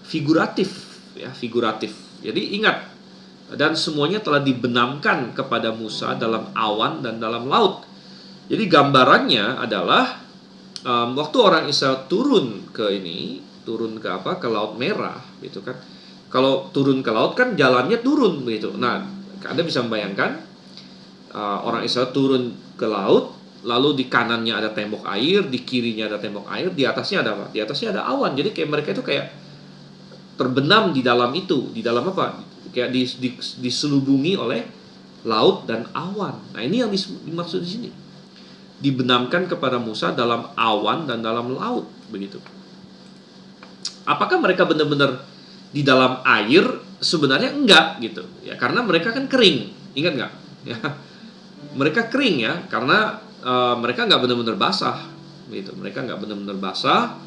figuratif ya, figuratif. Jadi ingat, dan semuanya telah dibenamkan kepada Musa dalam awan dan dalam laut. Jadi gambarannya adalah waktu orang Israel turun ke ke Laut Merah gitu kan. Kalau turun ke laut kan jalannya turun begitu. Nah, Anda bisa membayangkan orang Israel turun ke laut, lalu di kanannya ada tembok air, di kirinya ada tembok air, di atasnya ada apa? Di atasnya ada awan. Jadi kayak mereka itu kayak terbenam di dalam itu, di dalam apa? Kayak diselubungi oleh laut dan awan. Nah, ini yang dimaksud di sini. Dibenamkan kepada Musa dalam awan dan dalam laut, begitu. Apakah mereka benar-benar di dalam air? Sebenarnya enggak gitu. Ya, karena mereka kan kering. Ingat nggak? Ya. Mereka kering ya, karena mereka nggak benar-benar basah, gitu. Mereka nggak benar-benar basah.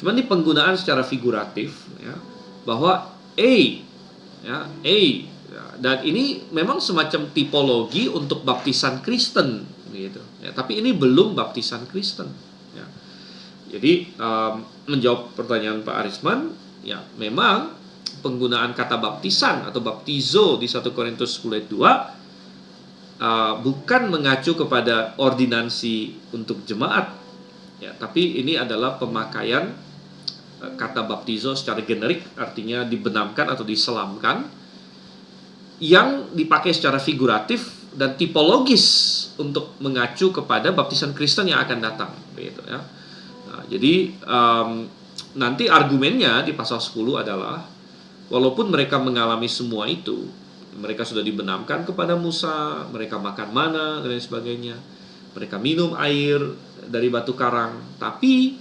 Cuman ini penggunaan secara figuratif, ya, bahwa ya, dan ini memang semacam tipologi untuk baptisan Kristen, gitu. Ya, tapi ini belum baptisan Kristen. Ya. Jadi menjawab pertanyaan Pak Arisman, ya memang penggunaan kata baptisan atau baptizo di 1 Korintus 10 ayat 2 bukan mengacu kepada ordinansi untuk jemaat, ya, tapi ini adalah pemakaian kata baptizo secara generik, artinya dibenamkan atau diselamkan, yang dipakai secara figuratif dan tipologis untuk mengacu kepada baptisan Kristen yang akan datang, gitu ya. Nah, jadi nanti argumennya di pasal 10 adalah walaupun mereka mengalami semua itu, mereka sudah dibenamkan kepada Musa, mereka makan mana dan lain sebagainya, mereka minum air dari batu karang, tapi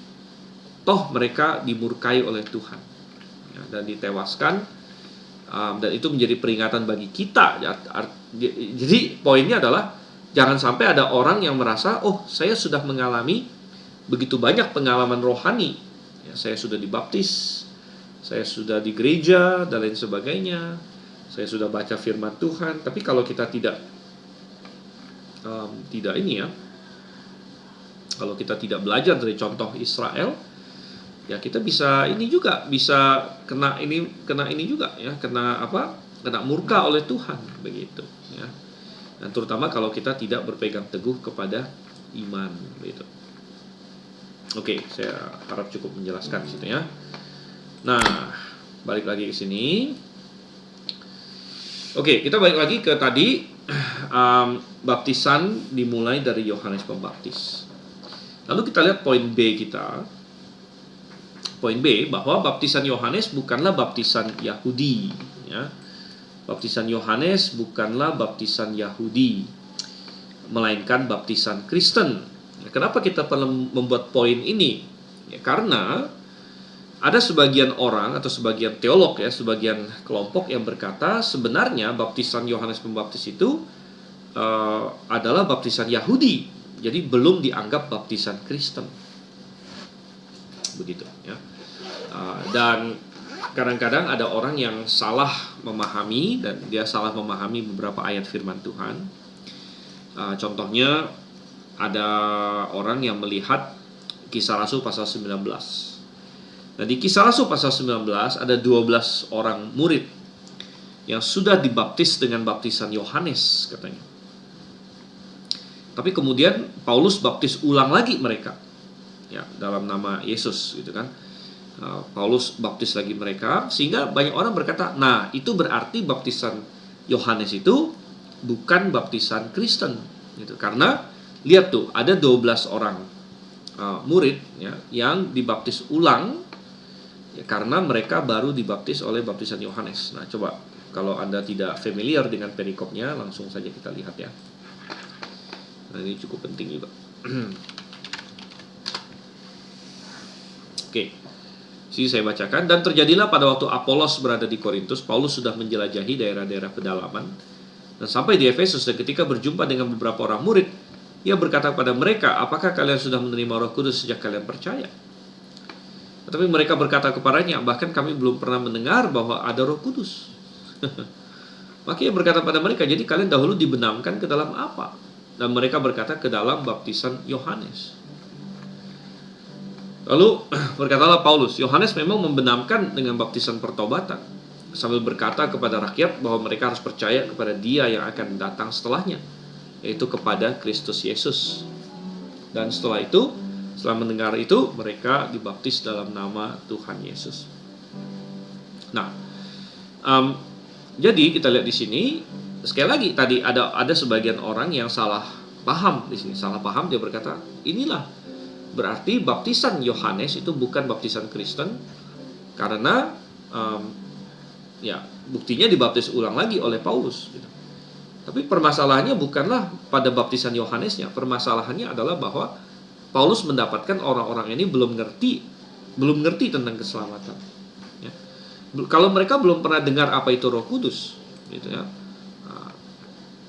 toh mereka dimurkai oleh Tuhan, ya, dan ditewaskan, dan itu menjadi peringatan bagi kita. Jadi poinnya adalah jangan sampai ada orang yang merasa, oh saya sudah mengalami begitu banyak pengalaman rohani, ya, saya sudah dibaptis, saya sudah di gereja dan lain sebagainya, saya sudah baca firman Tuhan, tapi kalau kita tidak ini ya, kalau kita tidak belajar dari contoh Israel, ya kita bisa ini juga, bisa kena ini juga ya, kena murka oleh Tuhan, begitu ya. Dan terutama kalau kita tidak berpegang teguh kepada iman, begitu. Oke, saya harap cukup menjelaskan di situ ya. Nah, balik lagi ke sini. Oke, kita balik lagi ke tadi, baptisan dimulai dari Yohanes Pembaptis. Lalu kita lihat poin B kita. Poin B, bahwa baptisan Yohanes bukanlah baptisan Yahudi, ya. Baptisan Yohanes bukanlah baptisan Yahudi, melainkan baptisan Kristen. Kenapa kita perlu membuat poin ini? Ya, karena ada sebagian orang atau sebagian teolog ya, sebagian kelompok yang berkata sebenarnya baptisan Yohanes Pembaptis itu adalah baptisan Yahudi, jadi belum dianggap baptisan Kristen, begitu ya. Dan kadang-kadang ada orang yang salah memahami, dan dia salah memahami beberapa ayat firman Tuhan. Contohnya ada orang yang melihat Kisah Rasul pasal 19. Nah, di Kisah Rasul pasal 19 ada 12 orang murid yang sudah dibaptis dengan baptisan Yohanes katanya. Tapi kemudian Paulus baptis ulang lagi mereka, ya, dalam nama Yesus, gitu kan. Paulus baptis lagi mereka, sehingga banyak orang berkata, nah itu berarti baptisan Yohanes itu bukan baptisan Kristen, gitu. Karena lihat tuh, ada 12 orang murid ya, yang dibaptis ulang ya, karena mereka baru dibaptis oleh baptisan Yohanes. Nah, coba kalau Anda tidak familiar dengan perikopnya, langsung saja kita lihat ya. Nah, ini cukup penting juga. Oke. Sini saya bacakan. Dan terjadilah pada waktu Apolos berada di Korintus, Paulus sudah menjelajahi daerah-daerah pedalaman dan sampai di Efesus, dan ketika berjumpa dengan beberapa orang murid, ia berkata kepada mereka, apakah kalian sudah menerima Roh Kudus sejak kalian percaya? Tetapi mereka berkata kepadanya, bahkan kami belum pernah mendengar bahwa ada Roh Kudus. Maka ia berkata pada mereka, jadi kalian dahulu dibenamkan ke dalam apa? Dan mereka berkata, ke dalam baptisan Yohanes. Lalu berkatalah Paulus, Yohanes memang membenamkan dengan baptisan pertobatan, sambil berkata kepada rakyat bahwa mereka harus percaya kepada Dia yang akan datang setelahnya, yaitu kepada Kristus Yesus. Dan setelah itu, setelah mendengar itu, mereka dibaptis dalam nama Tuhan Yesus. Nah, jadi kita lihat di sini, sekali lagi tadi ada sebagian orang yang salah paham di sini. Salah paham, dia berkata, inilah berarti baptisan Yohanes itu bukan baptisan Kristen, karena ya buktinya dibaptis ulang lagi oleh Paulus, gitu. Tapi permasalahannya bukanlah pada baptisan Yohanesnya. Permasalahannya adalah bahwa Paulus mendapatkan orang-orang ini belum ngerti tentang keselamatan. Ya. Kalau mereka belum pernah dengar apa itu Roh Kudus, gitu ya.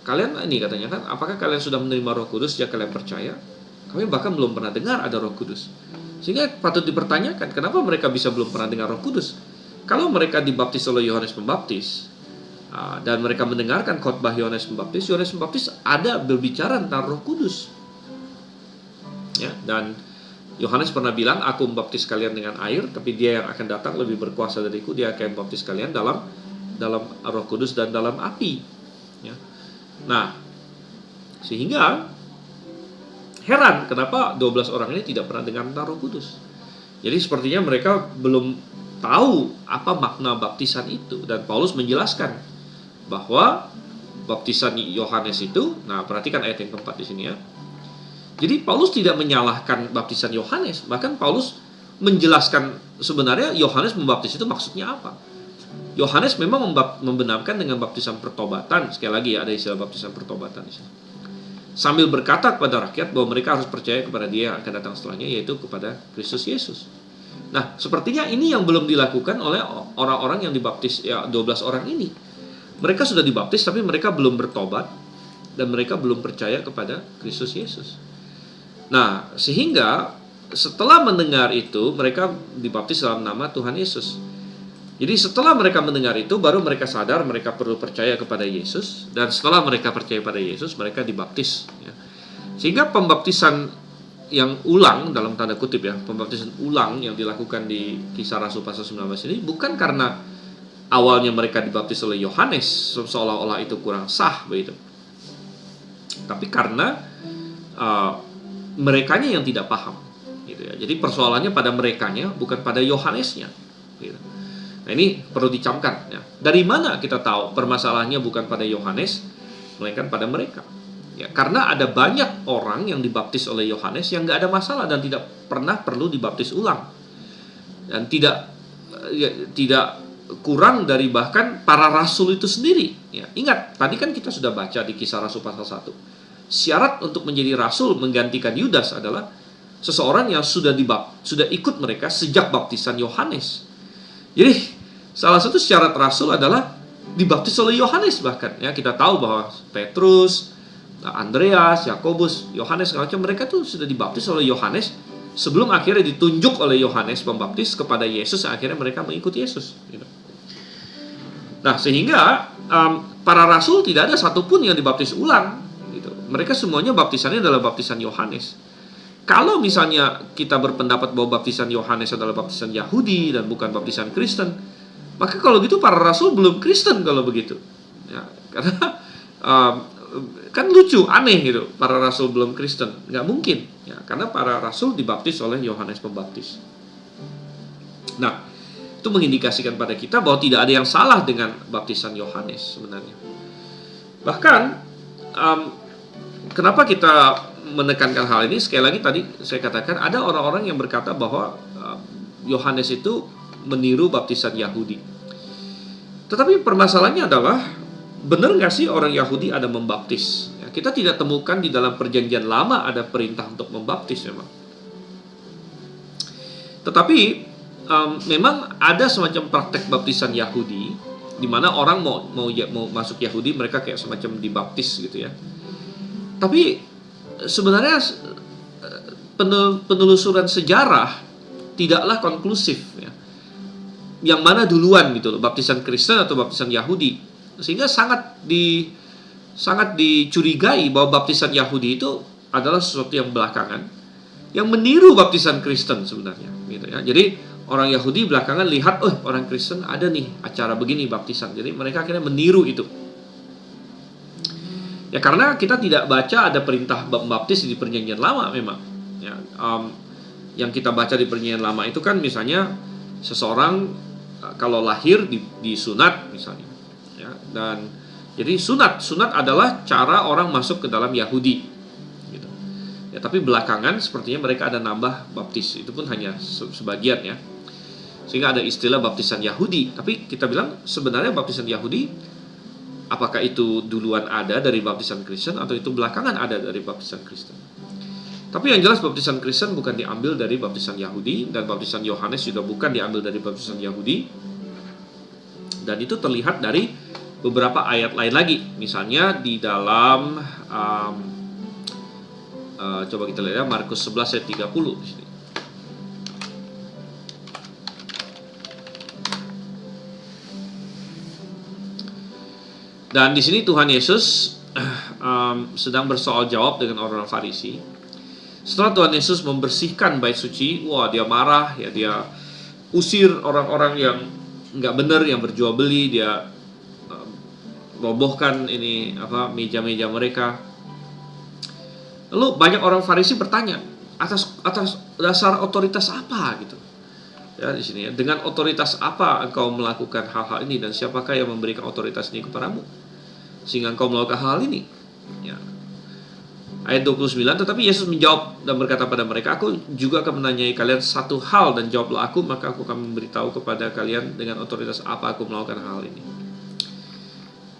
Kalian ini katanya kan, apakah kalian sudah menerima Roh Kudus sejak kalian percaya? Kami bahkan belum pernah dengar ada Roh Kudus. Sehingga patut dipertanyakan, kenapa mereka bisa belum pernah dengar Roh Kudus? Kalau mereka dibaptis oleh Yohanes Pembaptis, dan mereka mendengarkan khotbah Yohanes Pembaptis ada berbicara tentang Roh Kudus. Ya, dan Yohanes pernah bilang, aku membaptis kalian dengan air, tapi dia yang akan datang lebih berkuasa dariku, dia akan membaptis kalian dalam Roh Kudus dan dalam api. Ya. Nah, sehingga heran kenapa 12 orang ini tidak pernah dengar tentang Roh Kudus. Jadi sepertinya mereka belum tahu apa makna baptisan itu, dan Paulus menjelaskan bahwa baptisan Yohanes itu, nah perhatikan ayat yang keempat di sini ya. Jadi Paulus tidak menyalahkan baptisan Yohanes, bahkan Paulus menjelaskan sebenarnya Yohanes membaptis itu maksudnya apa. Yohanes memang membenarkan dengan baptisan pertobatan, sekali lagi ada istilah baptisan pertobatan di sini. Sambil berkata kepada rakyat bahwa mereka harus percaya kepada Dia yang akan datang setelahnya, yaitu kepada Kristus Yesus. Nah, sepertinya ini yang belum dilakukan oleh orang-orang yang dibaptis, ya 12 orang ini. Mereka sudah dibaptis tapi mereka belum bertobat dan mereka belum percaya kepada Kristus Yesus. Nah, sehingga setelah mendengar itu mereka dibaptis dalam nama Tuhan Yesus. Jadi setelah mereka mendengar itu baru mereka sadar mereka perlu percaya kepada Yesus, dan setelah mereka percaya pada Yesus mereka dibaptis ya. Sehingga pembaptisan yang ulang dalam tanda kutip ya, pembaptisan ulang yang dilakukan di Kisah Rasul pasal 19 ini bukan karena awalnya mereka dibaptis oleh Yohanes seolah-olah itu kurang sah begitu, tapi karena merekanya yang tidak paham gitu ya. Jadi persoalannya pada merekanya bukan pada Yohanesnya gitu. Nah, ini perlu dicamkan ya. Dari mana kita tahu permasalahannya bukan pada Yohanes melainkan pada mereka ya, karena ada banyak orang yang dibaptis oleh Yohanes yang nggak ada masalah dan tidak pernah perlu dibaptis ulang, dan tidak kurang dari bahkan para rasul itu sendiri ya. Ingat, tadi kan kita sudah baca di Kisah Rasul pasal 1. Syarat untuk menjadi rasul menggantikan Yudas adalah seseorang yang sudah ikut mereka sejak baptisan Yohanes. Jadi salah satu syarat rasul adalah dibaptis oleh Yohanes. Bahkan ya, kita tahu bahwa Petrus, Andreas, Yakobus, Yohanes, mereka tuh sudah dibaptis oleh Yohanes sebelum akhirnya ditunjuk oleh Yohanes Pembaptis kepada Yesus. Akhirnya mereka mengikuti Yesus gitu. Nah, sehingga para rasul tidak ada satupun yang dibaptis ulang gitu. Mereka semuanya baptisannya adalah baptisan Yohanes. Kalau misalnya kita berpendapat bahwa baptisan Yohanes adalah baptisan Yahudi dan bukan baptisan Kristen, maka kalau gitu para rasul belum Kristen kalau begitu ya. Karena kan lucu, aneh gitu, para rasul belum Kristen, nggak mungkin ya, karena para rasul dibaptis oleh Yohanes Pembaptis. Nah, itu mengindikasikan pada kita bahwa tidak ada yang salah dengan baptisan Yohanes sebenarnya. Bahkan kenapa kita menekankan hal ini? Sekali lagi tadi saya katakan ada orang-orang yang berkata bahwa Yohanes itu meniru baptisan Yahudi. Tetapi permasalahannya adalah, benar nggak sih orang Yahudi ada membaptis? Ya, kita tidak temukan di dalam perjanjian lama ada perintah untuk membaptis memang. Tetapi memang ada semacam praktek baptisan Yahudi, di mana orang mau masuk Yahudi mereka kayak semacam dibaptis gitu ya. Tapi sebenarnya penelusuran sejarah tidaklah konklusif ya. Yang mana duluan gitu loh, baptisan Kristen atau baptisan Yahudi. Sehingga sangat dicurigai bahwa baptisan Yahudi itu adalah sesuatu yang belakangan yang meniru baptisan Kristen sebenarnya gitu ya. Jadi orang Yahudi belakangan lihat, orang Kristen ada nih acara begini baptisan. Jadi mereka akhirnya meniru itu. Ya karena kita tidak baca ada perintah baptis di perjanjian lama memang. Ya, yang kita baca di perjanjian lama itu kan misalnya seseorang kalau lahir disunat misalnya. Ya, dan jadi sunat adalah cara orang masuk ke dalam Yahudi. Gitu. Ya tapi belakangan sepertinya mereka ada nambah baptis. Itu pun hanya sebagian ya. Sehingga ada istilah baptisan Yahudi. Tapi kita bilang sebenarnya baptisan Yahudi apakah itu duluan ada dari baptisan Kristen atau itu belakangan ada dari baptisan Kristen. Tapi yang jelas baptisan Kristen bukan diambil dari baptisan Yahudi, dan baptisan Yohanes juga bukan diambil dari baptisan Yahudi. Dan itu terlihat dari beberapa ayat lain lagi. Misalnya di dalam coba kita lihat ya, Markus 11 ayat 30 di sini. Dan di sini Tuhan Yesus sedang bersoal jawab dengan orang-orang Farisi. Setelah Tuhan Yesus membersihkan bait suci, wah dia marah, ya dia usir orang-orang yang nggak benar, yang berjual beli, dia robohkan ini meja-meja mereka. Lalu banyak orang Farisi bertanya, atas dasar otoritas apa gitu? Ya di sini ya, dengan otoritas apa engkau melakukan hal-hal ini, dan siapakah yang memberikan otoritas ini kepadamu sehingga engkau melakukan hal ini? Ya. Ayat 29, tetapi Yesus menjawab dan berkata pada mereka, aku juga akan menanyai kalian satu hal, dan jawablah aku, maka aku akan memberitahu kepada kalian dengan otoritas apa aku melakukan hal ini.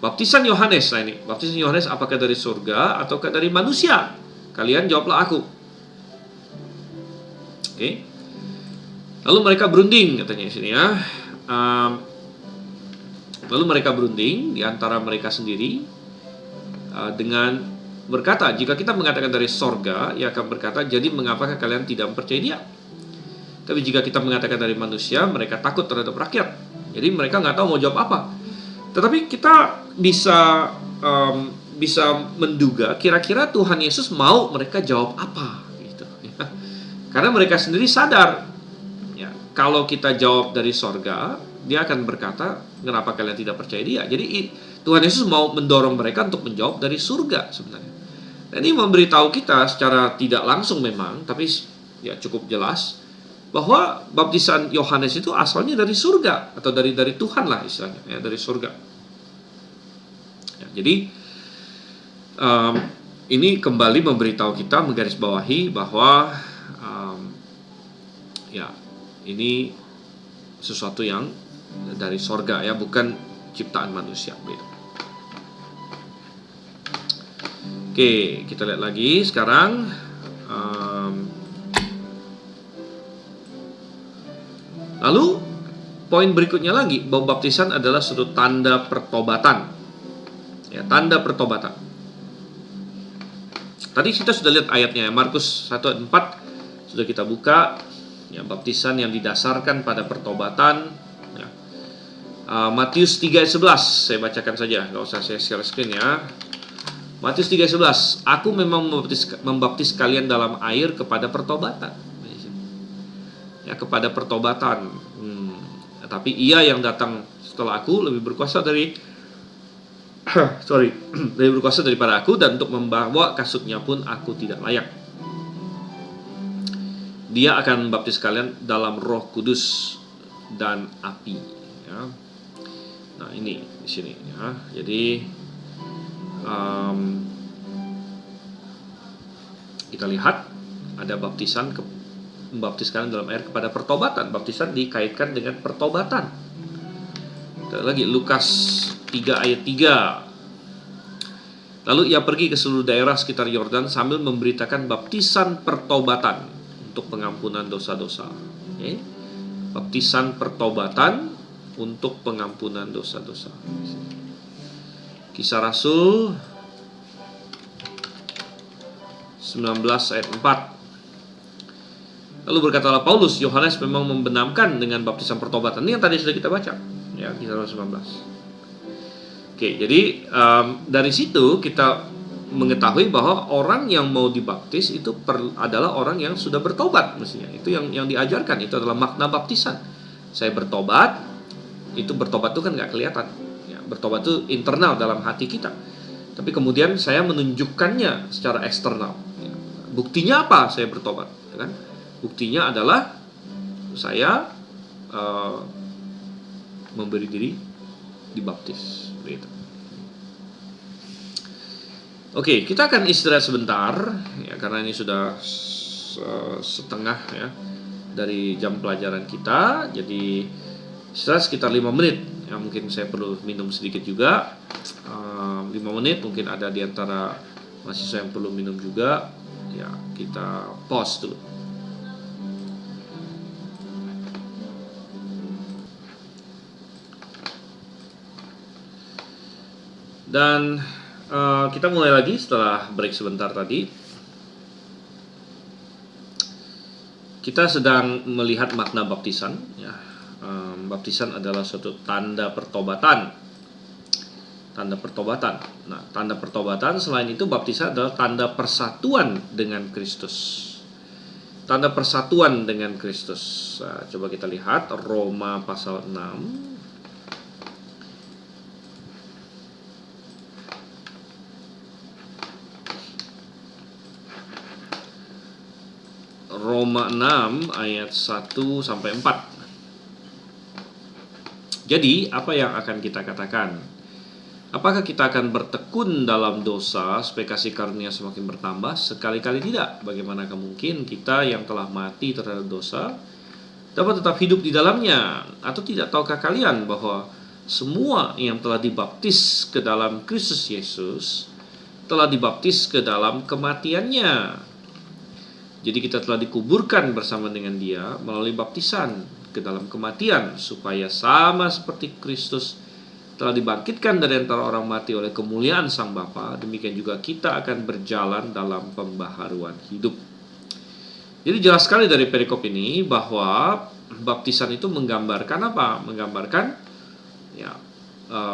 Baptisan Yohanes, nah ini, baptisan Yohanes apakah dari surga ataukah dari manusia? Kalian jawablah aku. Oke. Lalu mereka berunding, katanya di sini ya. Lalu mereka berunding di antara mereka sendiri dengan berkata, jika kita mengatakan dari sorga, ia akan berkata, jadi mengapakah kalian tidak mempercayai dia? Tapi jika kita mengatakan dari manusia, mereka takut terhadap rakyat. Jadi mereka nggak tahu mau jawab apa. Tetapi kita bisa menduga kira-kira Tuhan Yesus mau mereka jawab apa gitu. Karena mereka sendiri sadar, ya, kalau kita jawab dari sorga, dia akan berkata, kenapa kalian tidak percaya dia? Jadi Tuhan Yesus mau mendorong mereka untuk menjawab dari surga sebenarnya. Dan ini memberitahu kita secara tidak langsung memang, tapi ya cukup jelas, bahwa baptisan Yohanes itu asalnya dari surga, atau dari Tuhan lah istilahnya, ya, dari surga. Ya, jadi ini kembali memberitahu kita, menggarisbawahi bahwa ya ini sesuatu yang dari sorga, ya, bukan ciptaan manusia. Gitu. Oke, kita lihat lagi sekarang. Lalu poin berikutnya lagi, bahwa baptisan adalah suatu tanda pertobatan. Ya, tanda pertobatan. Tadi kita sudah lihat ayatnya, Markus 1 ayat 4 sudah kita buka. Ya, baptisan yang didasarkan pada pertobatan. Ya. Matius 3 ayat 11 saya bacakan saja, nggak usah saya share screen ya. Matius 3 ayat 11, aku memang membaptis kalian dalam air kepada pertobatan. Ya, kepada pertobatan. Tapi ia yang datang setelah aku lebih berkuasa lebih berkuasa daripada aku, dan untuk membawa kasutnya pun aku tidak layak. Dia akan membaptis kalian dalam Roh Kudus dan api. Ya. Nah ini di sini. Ya. Jadi kita lihat ada baptisan membaptis kalian dalam air kepada pertobatan. Baptisan dikaitkan dengan pertobatan. Kita lagi Lukas 3 ayat 3. Lalu ia pergi ke seluruh daerah sekitar Yordan sambil memberitakan baptisan pertobatan untuk pengampunan dosa-dosa. Okay. Baptisan pertobatan untuk pengampunan dosa-dosa. Kisah Rasul 19 ayat 4. Lalu berkatalah Paulus, Yohanes memang membenamkan dengan baptisan pertobatan. Ini yang tadi sudah kita baca, ya, Kisah Rasul 19. Oke, jadi dari situ kita mengetahui bahwa orang yang mau dibaptis itu adalah orang yang sudah bertobat mestinya. Itu yang diajarkan, itu adalah makna baptisan. Saya bertobat, itu bertobat itu kan nggak kelihatan. Ya, bertobat itu internal dalam hati kita. Tapi kemudian saya menunjukkannya secara eksternal. Ya. Buktinya apa saya bertobat? Ya kan? Buktinya adalah saya memberi diri dibaptis. Begitu. Oke, kita akan istirahat sebentar ya, karena ini sudah setengah ya dari jam pelajaran kita. Jadi istirahat sekitar 5 menit Ya, mungkin saya perlu minum sedikit juga. 5 menit, mungkin ada di antara mahasiswa yang perlu minum juga. Ya, kita pause dulu. Dan kita mulai lagi setelah break sebentar tadi. Kita sedang melihat makna baptisan. Ya. Baptisan adalah suatu tanda pertobatan. Tanda pertobatan. Nah, tanda pertobatan selain itu baptisan adalah tanda persatuan dengan Kristus. Tanda persatuan dengan Kristus. Nah, coba kita lihat Roma pasal 6. Roma 6 ayat 1 sampai 4. Jadi, apa yang akan kita katakan? Apakah kita akan bertekun dalam dosa supaya kasih karunia semakin bertambah? Sekali-kali tidak. Bagaimanakah mungkin kita yang telah mati terhadap dosa dapat tetap hidup di dalamnya? Atau tidak tahukah kalian bahwa semua yang telah dibaptis ke dalam Kristus Yesus telah dibaptis ke dalam kematiannya? Jadi kita telah dikuburkan bersama dengan Dia melalui baptisan ke dalam kematian, supaya sama seperti Kristus telah dibangkitkan dari antara orang mati oleh kemuliaan Sang Bapa, demikian juga kita akan berjalan dalam pembaharuan hidup. Jadi jelas sekali dari perikop ini bahwa baptisan itu menggambarkan apa? Menggambarkan ya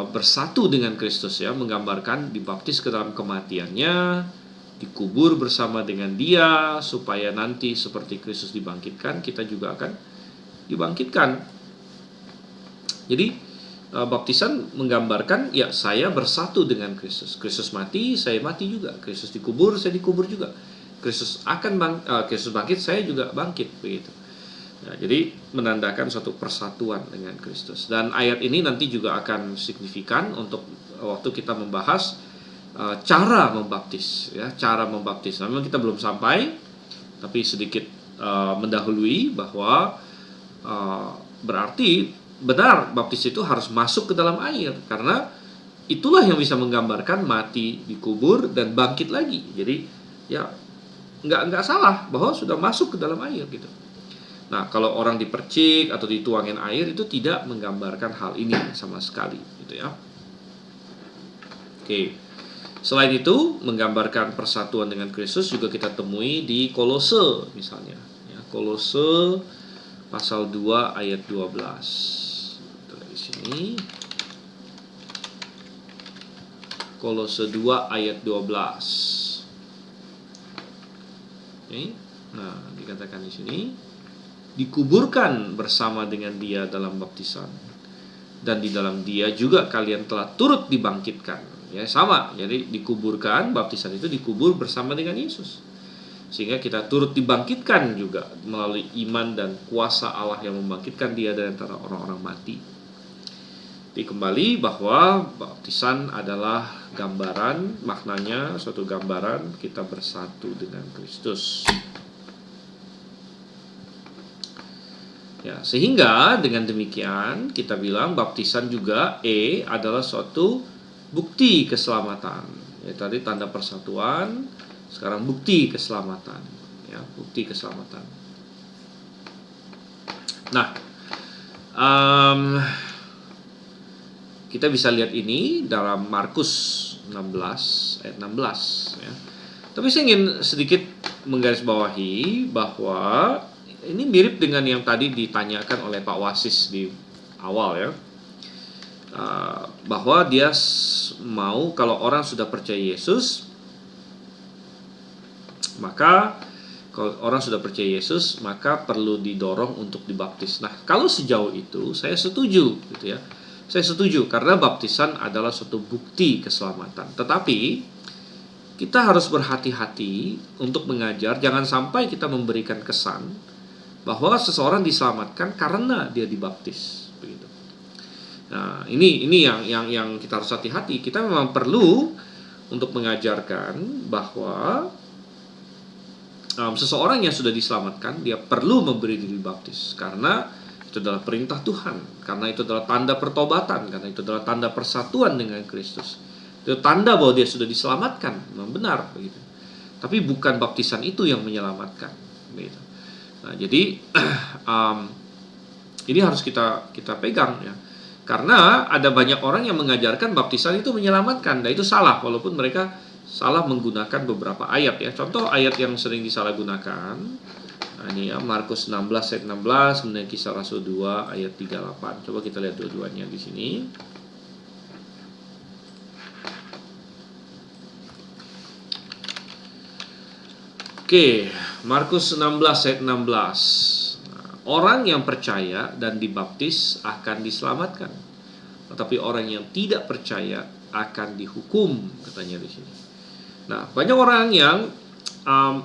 bersatu dengan Kristus, ya, menggambarkan dibaptis ke dalam kematiannya, dikubur bersama dengan Dia, supaya nanti seperti Kristus dibangkitkan, kita juga akan dibangkitkan. Jadi baptisan menggambarkan ya saya bersatu dengan Kristus. Kristus mati, saya mati juga. Kristus dikubur, saya dikubur juga. Kristus Kristus bangkit, saya juga bangkit, begitu. Ya, jadi menandakan suatu persatuan dengan Kristus. Dan ayat ini nanti juga akan signifikan untuk waktu kita membahas cara membaptis, ya, cara membaptis. Memang kita belum sampai, tapi sedikit mendahului bahwa berarti benar baptis itu harus masuk ke dalam air, karena itulah yang bisa menggambarkan mati, dikubur, dan bangkit lagi. Jadi ya nggak salah bahwa sudah masuk ke dalam air gitu. Nah, kalau orang dipercik atau dituangin air itu tidak menggambarkan hal ini sama sekali gitu ya. Oke. Selain itu, menggambarkan persatuan dengan Kristus juga kita temui di Kolose misalnya. Ya, Kolose pasal 2 ayat 12. Di sini. Kolose 2 ayat 12. Oke. Nah, dikatakan di sini, dikuburkan bersama dengan Dia dalam baptisan, dan di dalam Dia juga kalian telah turut dibangkitkan. Ya, sama. Jadi dikuburkan, baptisan itu dikubur bersama dengan Yesus, sehingga kita turut dibangkitkan juga melalui iman dan kuasa Allah yang membangkitkan Dia dari antara orang-orang mati. Jadi kembali bahwa baptisan adalah gambaran, maknanya suatu gambaran kita bersatu dengan Kristus. Ya, sehingga dengan demikian kita bilang baptisan juga adalah suatu bukti keselamatan. Ya, tadi tanda persatuan, sekarang bukti keselamatan. Ya, bukti keselamatan. Nah, kita bisa lihat ini dalam Markus 16 ayat 16. Ya. Tapi saya ingin sedikit menggarisbawahi bahwa ini mirip dengan yang tadi ditanyakan oleh Pak Wasis di awal, ya, bahwa dia mau kalau orang sudah percaya Yesus, maka kalau orang sudah percaya Yesus maka perlu didorong untuk dibaptis. Nah, kalau sejauh itu saya setuju, gitu ya. Saya setuju karena baptisan adalah suatu bukti keselamatan. Tetapi kita harus berhati-hati untuk mengajar, jangan sampai kita memberikan kesan bahwa seseorang diselamatkan karena dia dibaptis, begitu. Nah, ini yang kita harus hati-hati. Kita memang perlu untuk mengajarkan bahwa seseorang yang sudah diselamatkan dia perlu memberi diri baptis, karena itu itu adalah perintah Tuhan, karena itu adalah tanda pertobatan, karena itu adalah tanda persatuan dengan Kristus. Itu tanda bahwa dia sudah diselamatkan, memang benar begitu. Tapi bukan baptisan itu yang menyelamatkan, begitu. Nah, jadi ini harus kita pegang ya. Karena ada banyak orang yang mengajarkan baptisan itu menyelamatkan, dan itu salah, walaupun mereka salah menggunakan beberapa ayat ya. Contoh ayat yang sering disalahgunakan. Nah, ini ya, Markus 16 ayat 16, kemudian Kisah Rasul 2 ayat 38. Coba kita lihat dua-duanya di sini. Oke, Markus 16 ayat 16. Orang yang percaya dan dibaptis akan diselamatkan, tetapi orang yang tidak percaya akan dihukum, katanya di sini. Nah, banyak orang yang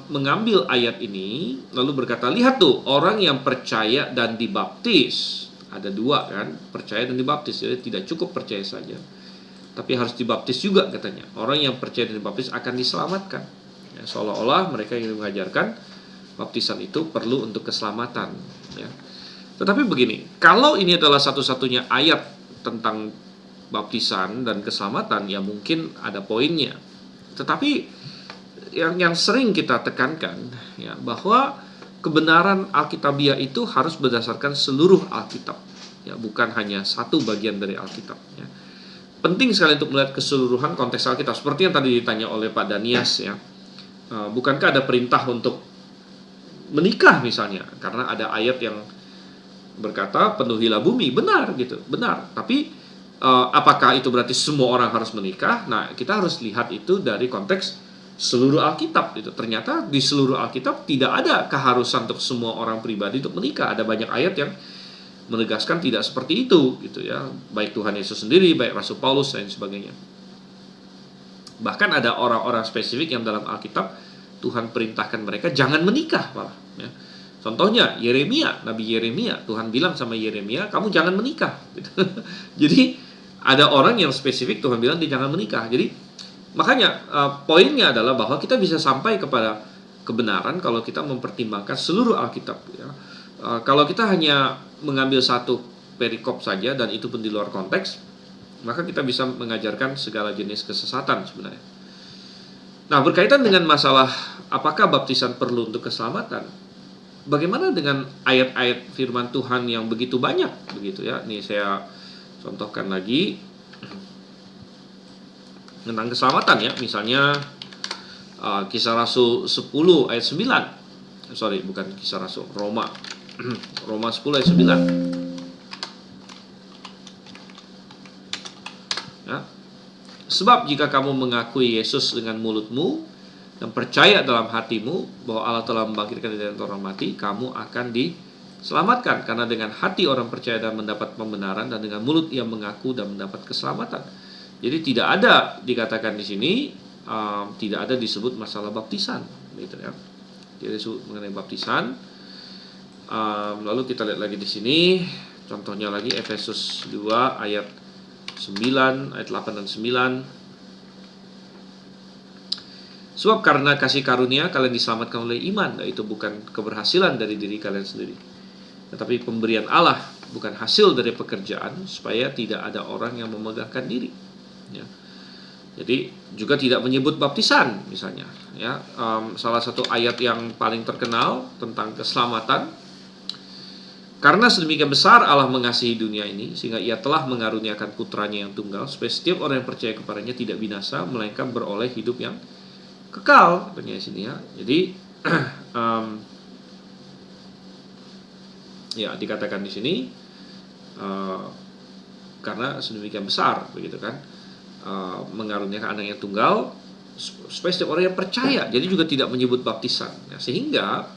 mengambil ayat ini lalu berkata, lihat tuh, orang yang percaya dan dibaptis. Ada dua kan, percaya dan dibaptis. Jadi tidak cukup percaya saja, tapi harus dibaptis juga, katanya. Orang yang percaya dan dibaptis akan diselamatkan. Ya, seolah-olah mereka ingin mengajarkan baptisan itu perlu untuk keselamatan ya. Tetapi begini, kalau ini adalah satu-satunya ayat tentang baptisan dan keselamatan, ya mungkin ada poinnya. Tetapi yang sering kita tekankan ya, bahwa kebenaran Alkitabiah itu harus berdasarkan seluruh Alkitab ya, bukan hanya satu bagian dari Alkitab ya. Penting sekali untuk melihat keseluruhan konteks Alkitab, seperti yang tadi ditanya oleh Pak Danias ya. Bukankah ada perintah untuk menikah misalnya, karena ada ayat yang berkata penuhilah bumi, benar gitu, benar. Tapi apakah itu berarti semua orang harus menikah? Nah, kita harus lihat itu dari konteks seluruh Alkitab itu. Ternyata di seluruh Alkitab tidak ada keharusan untuk semua orang pribadi untuk menikah. Ada banyak ayat yang menegaskan tidak seperti itu gitu ya. Baik Tuhan Yesus sendiri, baik Rasul Paulus dan sebagainya. Bahkan ada orang-orang spesifik yang dalam Alkitab Tuhan perintahkan mereka jangan menikah malah ya. Contohnya Yeremia, Nabi Yeremia, Tuhan bilang sama Yeremia, kamu jangan menikah gitu. Jadi ada orang yang spesifik Tuhan bilang dia jangan menikah. Jadi makanya poinnya adalah bahwa kita bisa sampai kepada kebenaran kalau kita mempertimbangkan seluruh Alkitab ya. Kalau kita hanya mengambil satu perikop saja dan itu pun di luar konteks, maka kita bisa mengajarkan segala jenis kesesatan sebenarnya. Nah, berkaitan dengan masalah apakah baptisan perlu untuk keselamatan, bagaimana dengan ayat-ayat firman Tuhan yang begitu banyak begitu ya. Nih saya contohkan lagi tentang keselamatan ya. Misalnya Kisah Rasul 10 ayat 9. Sorry, bukan Kisah Rasul, Roma. Roma 10 ayat 9. Ya. Sebab jika kamu mengakui Yesus dengan mulutmu dan percaya dalam hatimu bahwa Allah telah membangkitkan dari antara orang mati, kamu akan diselamatkan. Karena dengan hati orang percaya dan mendapat pembenaran, dan dengan mulut ia mengaku dan mendapat keselamatan. Jadi tidak ada dikatakan di sini, tidak ada disebut masalah baptisan, gitu ya. Tidak disebut mengenai baptisan. Lalu kita lihat lagi di sini, contohnya lagi Efesus 2 ayat 9, ayat 8 dan 9. Sebab karena kasih karunia kalian diselamatkan oleh iman, itu bukan keberhasilan dari diri kalian sendiri, tetapi pemberian Allah, bukan hasil dari pekerjaan, supaya tidak ada orang yang memegahkan diri. Ya. Jadi juga tidak menyebut baptisan misalnya ya. Salah satu ayat yang paling terkenal tentang keselamatan, karena sedemikian besar Allah mengasihi dunia ini sehingga ia telah mengaruniakan putranya yang tunggal, supaya setiap orang yang percaya kepadanya tidak binasa melainkan beroleh hidup yang kekal, katanya di sini ya. Jadi ya dikatakan di sini karena sedemikian besar begitu kan, mengaruniakan anak yang tunggal supaya setiap orang yang percaya. Jadi juga tidak menyebut baptisan ya. Sehingga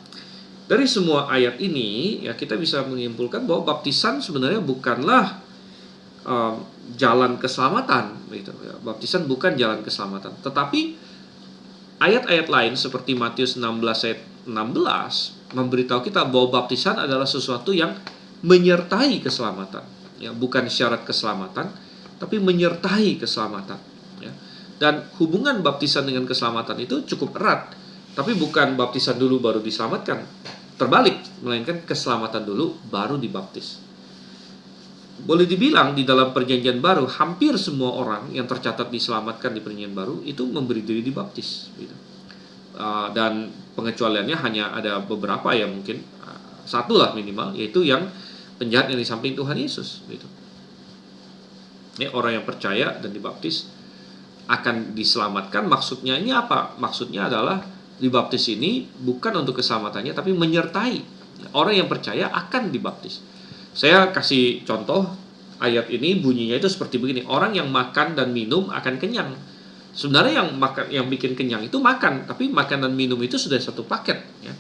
dari semua ayat ini ya kita bisa menyimpulkan bahwa baptisan sebenarnya bukanlah jalan keselamatan gitu ya. Baptisan bukan jalan keselamatan. Tetapi ayat-ayat lain seperti Matius 16 ayat 16 memberitahu kita bahwa baptisan adalah sesuatu yang menyertai keselamatan ya, bukan syarat keselamatan, tapi menyertai keselamatan ya. Dan hubungan baptisan dengan keselamatan itu cukup erat. Tapi bukan baptisan dulu baru diselamatkan, terbalik, melainkan keselamatan dulu baru dibaptis. boleh dibilang di dalam perjanjian baru hampir semua orang yang tercatat diselamatkan di perjanjian baru itu memberi diri dibaptis gitu. Dan pengecualiannya hanya ada beberapa ya, mungkin satu lah minimal, yaitu yang penjahat yang di samping Tuhan Yesus gitu. Ya, orang yang percaya dan dibaptis akan diselamatkan. Maksudnya ini apa? Maksudnya adalah dibaptis ini bukan untuk keselamatannya, tapi menyertai. Orang yang percaya akan dibaptis. Saya kasih contoh, ayat ini bunyinya itu seperti begini. Orang yang makan dan minum akan kenyang. Sebenarnya yang bikin kenyang itu makan, tapi makan dan minum itu sudah satu paket ya.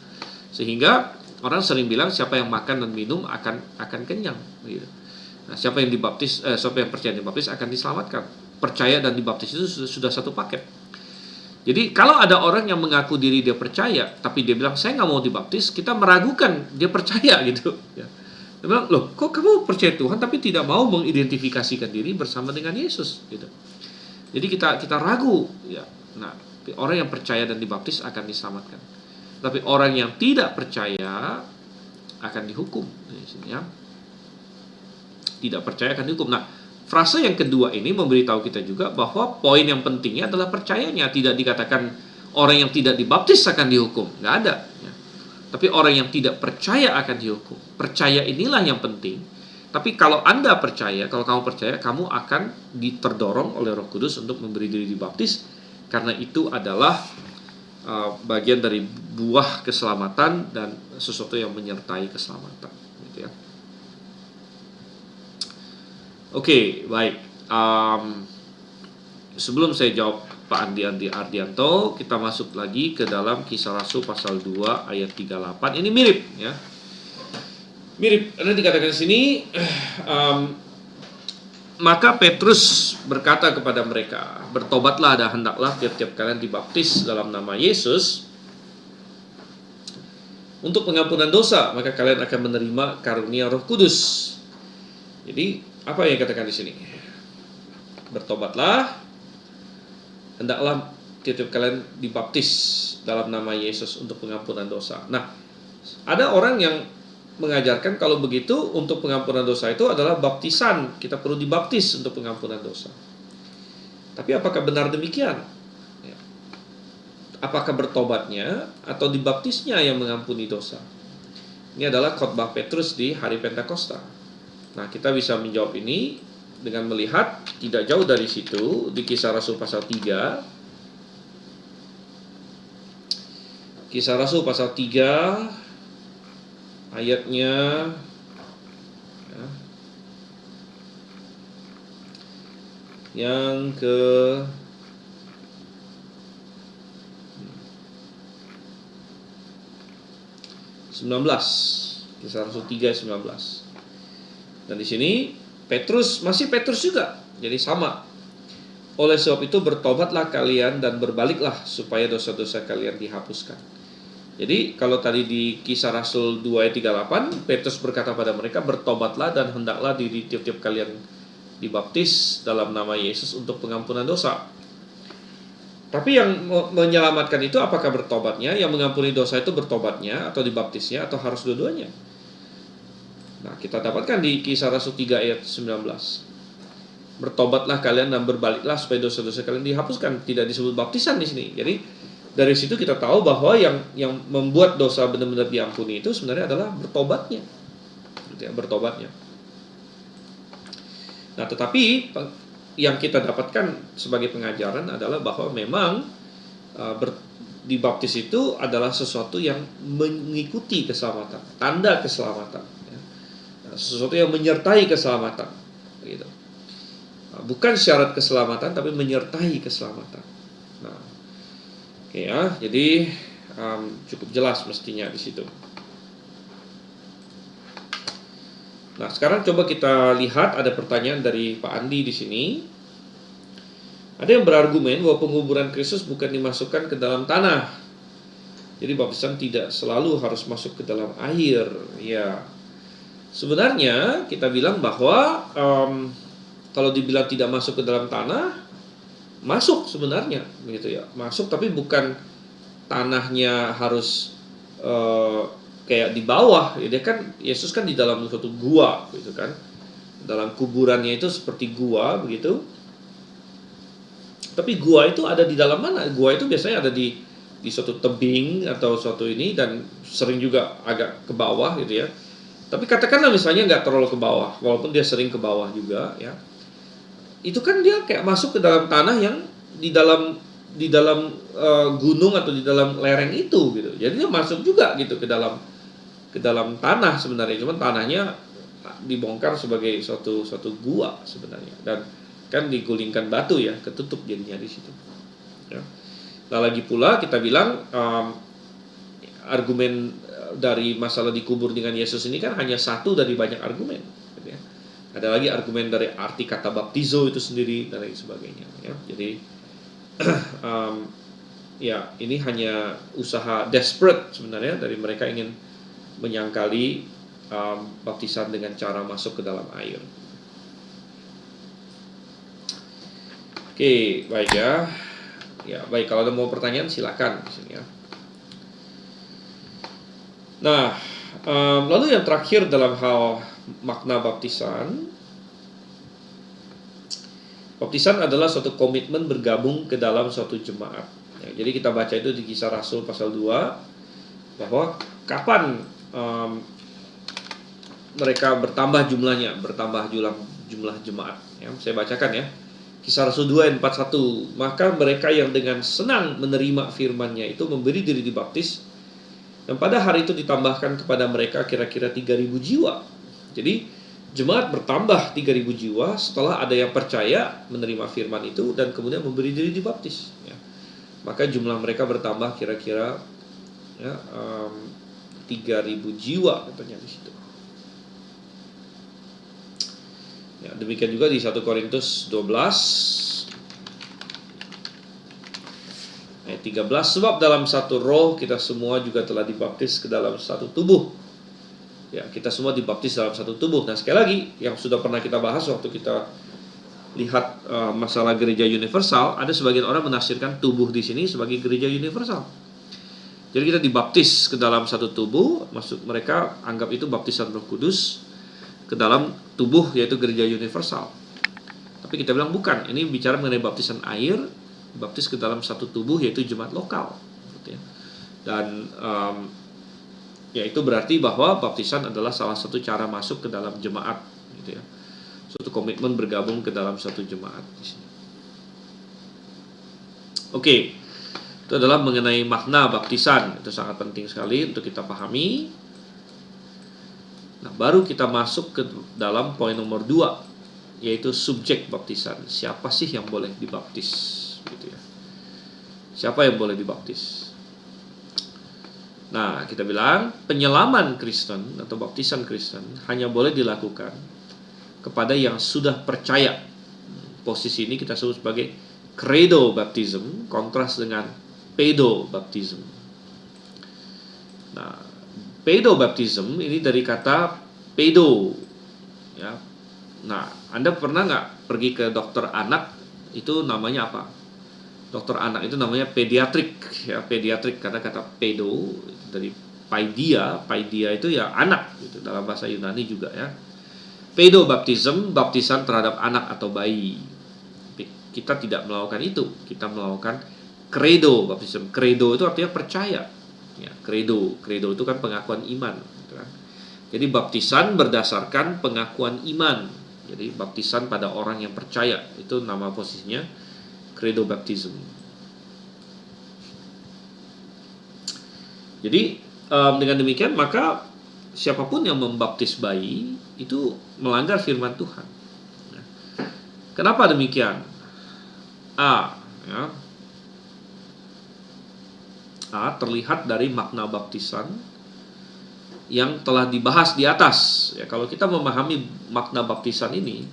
Sehingga orang sering bilang siapa yang makan dan minum akan kenyang gitu. Nah, siapa yang percaya dibaptis akan diselamatkan. Percaya dan dibaptis itu sudah satu paket. Jadi kalau ada orang yang mengaku diri dia percaya, tapi dia bilang saya nggak mau dibaptis, kita meragukan dia percaya gitu. Ya. Dia bilang, loh kok kamu percaya Tuhan tapi tidak mau mengidentifikasikan diri bersama dengan Yesus gitu. Jadi kita ragu ya. Nah, orang yang percaya dan dibaptis akan diselamatkan. Tapi orang yang tidak percaya akan dihukum ya. Tidak percaya akan dihukum. Nah, frase yang kedua ini memberitahu kita juga bahwa poin yang pentingnya adalah percayanya. Tidak dikatakan orang yang tidak dibaptis akan dihukum, nggak ada ya. Tapi orang yang tidak percaya akan dihukum. Percaya inilah yang penting. Tapi kalau Anda percaya, kalau kamu percaya, kamu akan terdorong oleh Roh Kudus untuk memberi diri dibaptis, karena itu adalah bagian dari buah keselamatan dan sesuatu yang menyertai keselamatan gitu ya. Oke, baik. Sebelum saya jawab Pak Andi Ardianto, kita masuk lagi ke dalam Kisah Rasul pasal 2 ayat 38. Ini mirip ya. Mirip, karena dikatakan di sini, maka Petrus berkata kepada mereka, bertobatlah dan hendaklah tiap-tiap kalian dibaptis dalam nama Yesus untuk pengampunan dosa, maka kalian akan menerima karunia Roh Kudus. Jadi apa yang dikatakan di sini? Bertobatlah, hendaklah tiap-tiap kalian dibaptis dalam nama Yesus untuk pengampunan dosa. Nah, ada orang yang mengajarkan kalau begitu untuk pengampunan dosa itu adalah baptisan. Kita perlu dibaptis untuk pengampunan dosa. Tapi apakah benar demikian? Apakah bertobatnya atau dibaptisnya yang mengampuni dosa? Ini adalah khotbah Petrus di hari Pentakosta. Nah, kita bisa menjawab ini dengan melihat tidak jauh dari situ di Kisah Rasul pasal 3. Kisah Rasul pasal 3 ayatnya ya, yang ke 19. Kisah Rasul 3 ayat 19. Dan di sini Petrus juga. Jadi sama. Oleh sebab itu bertobatlah kalian dan berbaliklah supaya dosa-dosa kalian dihapuskan. Jadi kalau tadi di Kisah Rasul 2 ayat 38, Petrus berkata pada mereka, bertobatlah dan hendaklah diri tiap-tiap kalian dibaptis dalam nama Yesus untuk pengampunan dosa. Tapi yang menyelamatkan itu apakah bertobatnya? Yang mengampuni dosa itu bertobatnya atau dibaptisnya atau harus dua-duanya? Nah, kita dapatkan di Kisah Rasul 3 ayat 19. Bertobatlah kalian dan berbaliklah supaya dosa-dosa kalian dihapuskan. Tidak disebut baptisan di sini. Jadi dari situ kita tahu bahwa yang membuat dosa benar-benar diampuni itu sebenarnya adalah bertobatnya. Bertobatnya. Nah, tetapi yang kita dapatkan sebagai pengajaran adalah bahwa memang dibaptis itu adalah sesuatu yang mengikuti keselamatan, tanda keselamatan. Sesuatu yang menyertai keselamatan gitu. Bukan syarat keselamatan tapi menyertai keselamatan. Nah, oke ya, jadi cukup jelas mestinya di situ. Nah, sekarang coba kita lihat, ada pertanyaan dari Pak Andi di sini. Ada yang berargumen bahwa penguburan Kristus bukan dimasukkan ke dalam tanah. Jadi baptisan tidak selalu harus masuk ke dalam air. Ya, sebenarnya kita bilang bahwa kalau dibilang tidak masuk ke dalam tanah, masuk sebenarnya, begitu ya, masuk, tapi bukan tanahnya harus kayak di bawah. Dia kan, Yesus kan di dalam suatu gua, gitu kan. dalam kuburannya itu seperti gua begitu. Tapi gua itu ada di dalam mana? Gua itu biasanya ada di suatu tebing atau suatu ini, dan sering juga agak ke bawah gitu ya. Tapi katakanlah misalnya nggak terlalu ke bawah, walaupun dia sering ke bawah juga ya. Itu kan dia kayak masuk ke dalam tanah yang di dalam gunung atau di dalam lereng itu gitu. Jadi dia masuk juga gitu ke dalam tanah sebenarnya. Cuman tanahnya dibongkar sebagai suatu gua sebenarnya, dan kan digulingkan batu ya, ketutup jadinya di situ. Ya. Nah lagi pula kita bilang argumen dari masalah dikubur dengan Yesus ini kan hanya satu dari banyak argumen. Gitu ya. Ada lagi argumen dari arti kata baptizo itu sendiri dan lain sebagainya. Ya. Jadi ya ini hanya usaha desperate sebenarnya dari mereka ingin menyangkali baptisan dengan cara masuk ke dalam air. Oke, baik ya. Ya, baik, kalau ada mau pertanyaan silakan di sini ya. Nah, lalu yang terakhir dalam hal makna baptisan. Baptisan adalah suatu komitmen bergabung ke dalam suatu jemaat. Ya, jadi kita baca itu di Kisah Rasul pasal 2 bahwa kapan mereka bertambah jumlahnya, jumlah jemaat. Ya, saya bacakan ya. Kisah Rasul 2 ayat 41. Maka mereka yang dengan senang menerima firman-Nya itu memberi diri dibaptis, dan pada hari itu ditambahkan kepada mereka kira-kira 3.000 jiwa. Jadi jemaat bertambah 3.000 jiwa setelah ada yang percaya menerima firman itu dan kemudian memberi diri dibaptis. Ya. Maka jumlah mereka bertambah kira-kira 3.000 jiwa katanya di situ. Ya, demikian juga di 1 Korintus 12 ayat 13, sebab dalam satu roh kita semua juga telah dibaptis ke dalam satu tubuh. Ya, kita semua dibaptis dalam satu tubuh. Nah, sekali lagi yang sudah pernah kita bahas waktu kita lihat masalah gereja universal, ada sebagian orang menafsirkan tubuh di sini sebagai gereja universal. Jadi kita dibaptis ke dalam satu tubuh, maksud mereka anggap itu baptisan Roh Kudus ke dalam tubuh, yaitu gereja universal. Tapi kita bilang bukan, ini bicara mengenai baptisan air, baptis ke dalam satu tubuh, yaitu jemaat lokal. Dan ya itu berarti bahwa baptisan adalah salah satu cara masuk ke dalam jemaat, gitu ya. Suatu komitmen bergabung ke dalam satu jemaat di sini. Oke, itu adalah mengenai makna baptisan. Itu sangat penting sekali untuk kita pahami. Nah, baru kita masuk ke dalam poin nomor 2, yaitu subjek baptisan. Siapa sih yang boleh dibaptis? Gitu ya. Siapa yang boleh dibaptis? Nah, kita bilang penyelaman Kristen atau baptisan Kristen hanya boleh dilakukan kepada yang sudah percaya. Posisi ini kita sebut sebagai credo baptism, kontras dengan pedo baptism. Nah, pedo baptism ini dari kata pedo, ya. Nah, Anda pernah nggak pergi ke dokter anak? Itu namanya apa? Dokter anak itu namanya pediatrik, ya, pediatrik karena kata pedo dari paidia itu ya anak, gitu, dalam bahasa Yunani juga ya. Pedo baptism, baptisan terhadap anak atau bayi. Kita tidak melakukan itu, kita melakukan credo baptism. Credo itu artinya percaya. Ya, credo itu kan pengakuan iman, gitu kan. Jadi baptisan berdasarkan pengakuan iman. Jadi baptisan pada orang yang percaya, itu nama posisinya credo baptism. Jadi dengan demikian maka siapapun yang membaptis bayi itu melanggar firman Tuhan. Kenapa demikian? Terlihat dari makna baptisan yang telah dibahas di atas. Ya, kalau kita memahami makna baptisan ini,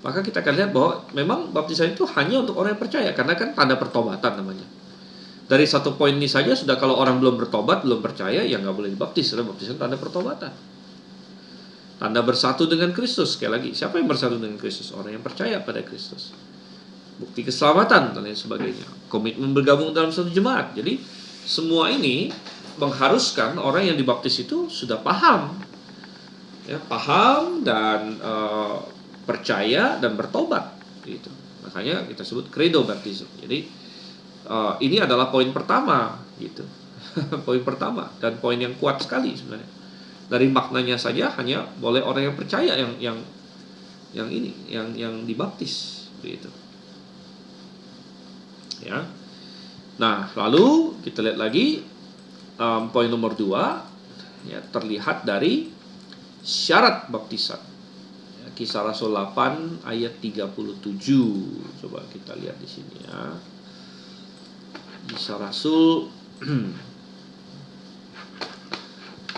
maka kita akan lihat bahwa memang baptisan itu hanya untuk orang yang percaya, karena kan tanda pertobatan namanya. Dari satu poin ini saja sudah, kalau orang belum bertobat, belum percaya, ya nggak boleh dibaptis. Karena baptisan tanda pertobatan, tanda bersatu dengan Kristus. Sekali lagi, siapa yang bersatu dengan Kristus? Orang yang percaya pada Kristus. Bukti keselamatan dan lain sebagainya. Komitmen bergabung dalam satu jemaat. Jadi semua ini mengharuskan orang yang dibaptis itu sudah paham, ya, paham dan percaya dan bertobat gitu. Makanya kita sebut credo baptism. Jadi ini adalah poin pertama gitu. Poin pertama dan poin yang kuat sekali sebenarnya. Dari maknanya saja hanya boleh orang yang percaya yang dibaptis gitu. Ya. Nah, lalu kita lihat lagi poin nomor 2 ya, terlihat dari syarat baptisan. Ya, Kisah Rasul 8 ayat 37. Coba kita lihat di sini ya. Kisah Rasul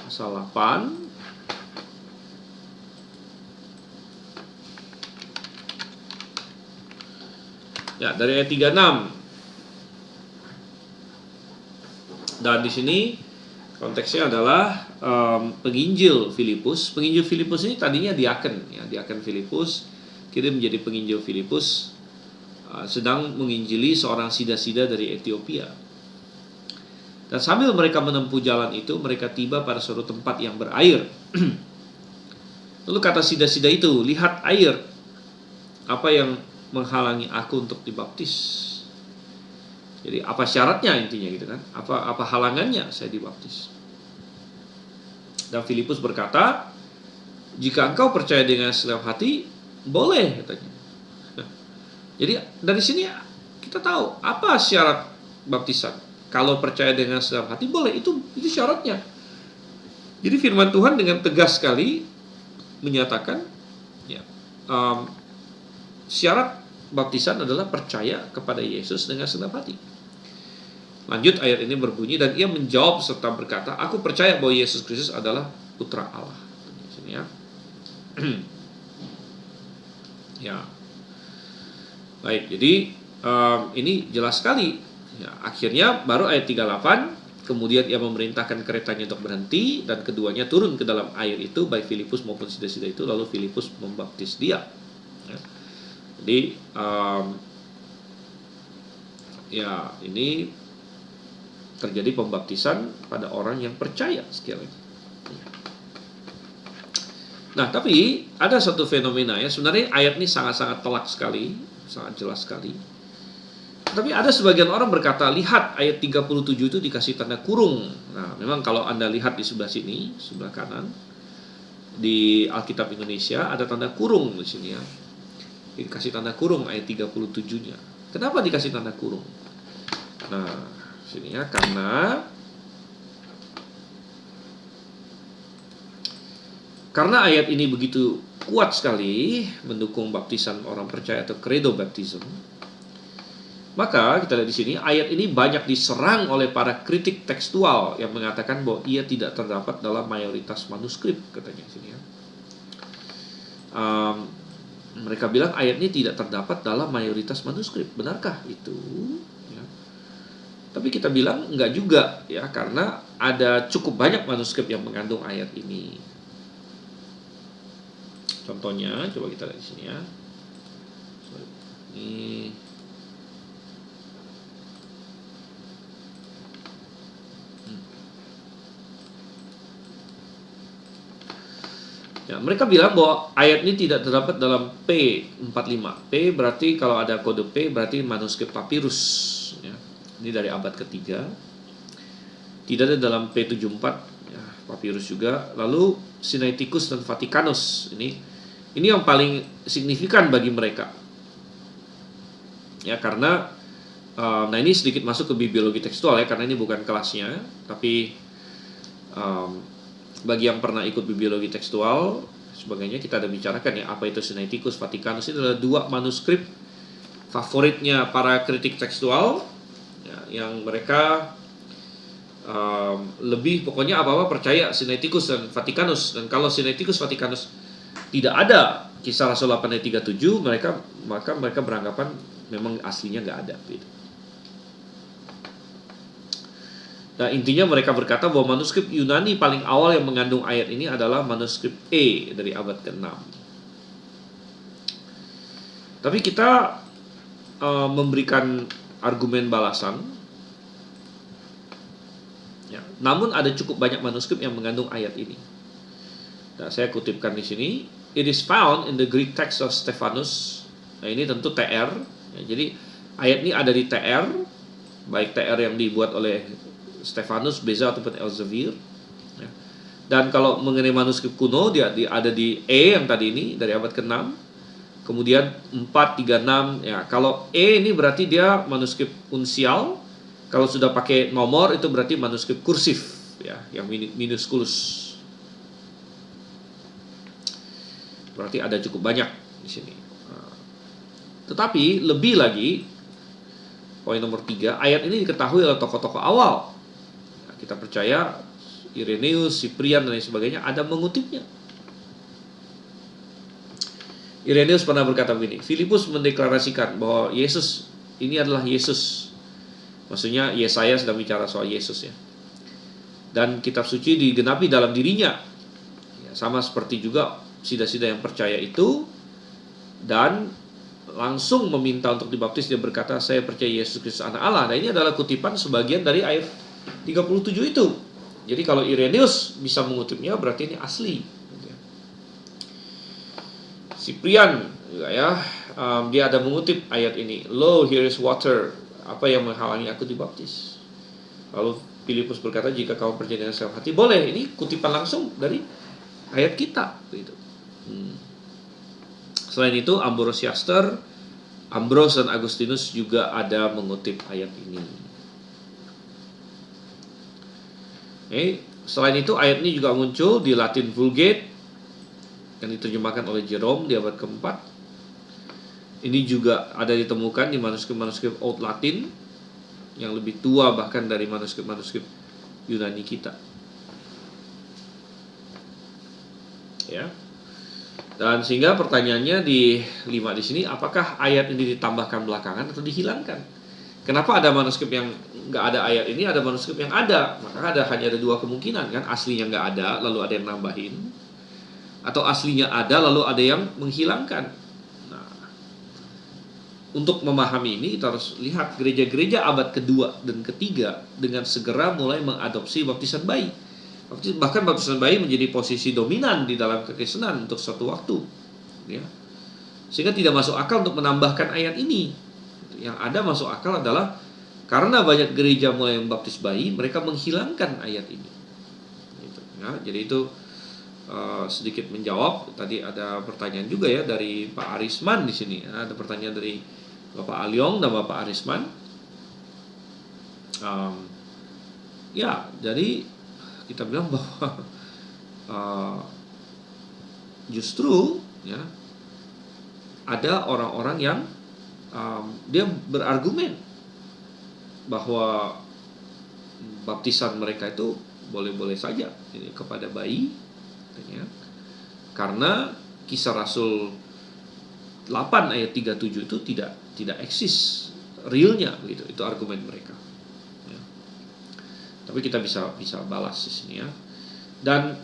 pasal 8 ya, dari ayat 36. Dan di sini konteksnya adalah penginjil Filipus. Penginjil Filipus ini tadinya diaken, ya, diaken Filipus kirim menjadi penginjil Filipus, sedang menginjili seorang sida-sida dari Ethiopia. Dan sambil mereka menempuh jalan itu, mereka tiba pada suatu tempat yang berair. Lalu kata sida-sida itu, lihat air, apa yang menghalangi aku untuk dibaptis? Jadi apa syaratnya intinya gitu kan? Apa halangannya saya dibaptis? Dan Filipus berkata, jika engkau percaya dengan segenap hati, boleh katanya. Jadi dari sini kita tahu apa syarat baptisan. Kalau percaya dengan segenap hati boleh, itu syaratnya. Jadi firman Tuhan dengan tegas sekali menyatakan ya, syarat baptisan adalah percaya kepada Yesus dengan segenap hati. Lanjut ayat ini berbunyi, dan ia menjawab serta berkata, aku percaya bahwa Yesus Kristus adalah putra Allah. Di sini ya. Ya. Baik, jadi ini jelas sekali. Ya, akhirnya baru ayat 38, kemudian ia memerintahkan keretanya untuk berhenti, dan keduanya turun ke dalam air itu, baik Filipus maupun sida-sida itu, lalu Filipus membaptis dia. Ya. Jadi ya, ini terjadi pembaptisan pada orang yang percaya sekali lagi. Nah, tapi ada satu fenomena ya, sebenarnya ayat ini sangat-sangat telak sekali, sangat jelas sekali. Tapi ada sebagian orang berkata, lihat ayat 37 itu dikasih tanda kurung. Nah, memang kalau Anda lihat di sebelah sini, sebelah kanan, di Alkitab Indonesia ada tanda kurung di sini ya. Dikasih tanda kurung ayat 37-nya. Kenapa dikasih tanda kurung? Nah, sini ya, karena ayat ini begitu kuat sekali mendukung baptisan orang percaya atau credo baptism, maka kita lihat di sini ayat ini banyak diserang oleh para kritik tekstual yang mengatakan bahwa ia tidak terdapat dalam mayoritas manuskrip, katanya di sini ya. Mereka bilang ayat ini tidak terdapat dalam mayoritas manuskrip. Benarkah itu? Ya. Tapi kita bilang enggak juga ya, karena ada cukup banyak manuskrip yang mengandung ayat ini. Contohnya, coba kita lihat di sini ya. Ini ya, mereka bilang bahwa ayat ini tidak terdapat dalam P45. P berarti kalau ada kode P berarti manuskrip papirus ya. Ini dari abad ketiga. Tidak ada dalam P74 ya, papirus juga. Lalu Sinaiticus dan Vaticanus ini yang paling signifikan bagi mereka. Ya, karena nah ini sedikit masuk ke bibliologi tekstual ya, karena ini bukan kelasnya, tapi bagi yang pernah ikut bibliologi tekstual sebagainya, kita ada bicarakan ya, apa itu Sinaiticus, Vaticanus. Itu adalah dua manuskrip favoritnya para kritik tekstual ya, yang mereka lebih pokoknya apa-apa percaya Sinaiticus dan Vaticanus. Dan kalau Sinaiticus, Vaticanus tidak ada Kisah Rasul 8 ayat 37, maka mereka beranggapan memang aslinya nggak ada gitu. Nah, intinya mereka berkata bahwa manuskrip Yunani paling awal yang mengandung ayat ini adalah manuskrip E dari abad ke-6. Tapi kita memberikan argumen balasan. Ya, namun ada cukup banyak manuskrip yang mengandung ayat ini. Nah, saya kutipkan di sini. it is found in the Greek text of Stephanus. Nah, ini tentu TR. Ya, jadi ayat ini ada di TR, baik TR yang dibuat oleh Stephanus, Beza ataupun Elsevier. Ya. Dan kalau mengenai manuskrip kuno, dia ada di E yang tadi ini dari abad ke-6. Kemudian 436. Ya, kalau E ini berarti dia manuskrip unsial. Kalau sudah pakai nomor itu berarti manuskrip kursif, ya, yang minuskulus. Berarti ada cukup banyak di sini. Tetapi lebih lagi, poin nomor 3, ayat ini diketahui oleh tokoh-tokoh awal. Nah, kita percaya Irenaeus, Cyprian dan lain sebagainya ada mengutipnya. Irenaeus pernah berkata begini, Filipus mendeklarasikan bahwa Yesus ini adalah Yesus. Maksudnya Yesaya sedang bicara soal Yesus, ya. Dan kitab suci digenapi dalam dirinya. Ya, sama seperti juga sida-sida yang percaya itu, dan langsung meminta untuk dibaptis. Dia berkata, saya percaya Yesus Kristus anak Allah. Nah, ini adalah kutipan sebagian dari ayat 37 itu. Jadi kalau Irenaeus bisa mengutipnya, berarti ini asli. Cyprian juga, ya, dia ada mengutip ayat ini. Lo, here is water. Apa yang menghalangi aku dibaptis? Lalu Filipus berkata, jika kamu percaya dengan segenap hati, boleh. Ini kutipan langsung dari ayat kita, begitu. Selain itu, Ambrosiaster, Ambrose dan Agustinus juga ada mengutip ayat ini. Selain itu, ayat ini juga muncul di Latin Vulgate yang diterjemahkan oleh Jerome di abad ke-4. Ini juga ada ditemukan di manuskrip-manuskrip Old Latin yang lebih tua bahkan dari manuskrip-manuskrip Yunani kita. Ya. Dan sehingga pertanyaannya di 5 di sini, apakah ayat ini ditambahkan belakangan atau dihilangkan? Kenapa ada manuskrip yang nggak ada ayat ini, ada manuskrip yang ada? Maka hanya ada dua kemungkinan, kan? Aslinya nggak ada, lalu ada yang nambahin, atau aslinya ada, lalu ada yang menghilangkan. Untuk memahami ini, kita harus lihat gereja-gereja abad kedua dan ketiga dengan segera mulai mengadopsi baptisan bayi. Bahkan baptisan bayi menjadi posisi dominan di dalam kekristenan untuk suatu waktu, ya. Sehingga tidak masuk akal untuk menambahkan ayat ini. Yang ada masuk akal adalah karena banyak gereja mulai membaptis bayi, mereka menghilangkan ayat ini. Ya, jadi itu sedikit menjawab. Tadi ada pertanyaan juga, ya, dari Pak Arisman di sini. Ada pertanyaan dari Bapak Alyong dan Bapak Arisman. Ya, jadi kita bilang bahwa justru, ya, ada orang-orang yang dia berargumen bahwa baptisan mereka itu boleh-boleh saja ini kepada bayi, ya, karena Kisah Rasul 8 ayat 37 itu tidak eksis realnya, begitu. Itu argumen mereka, ya. Tapi kita bisa balas di sini, ya. Dan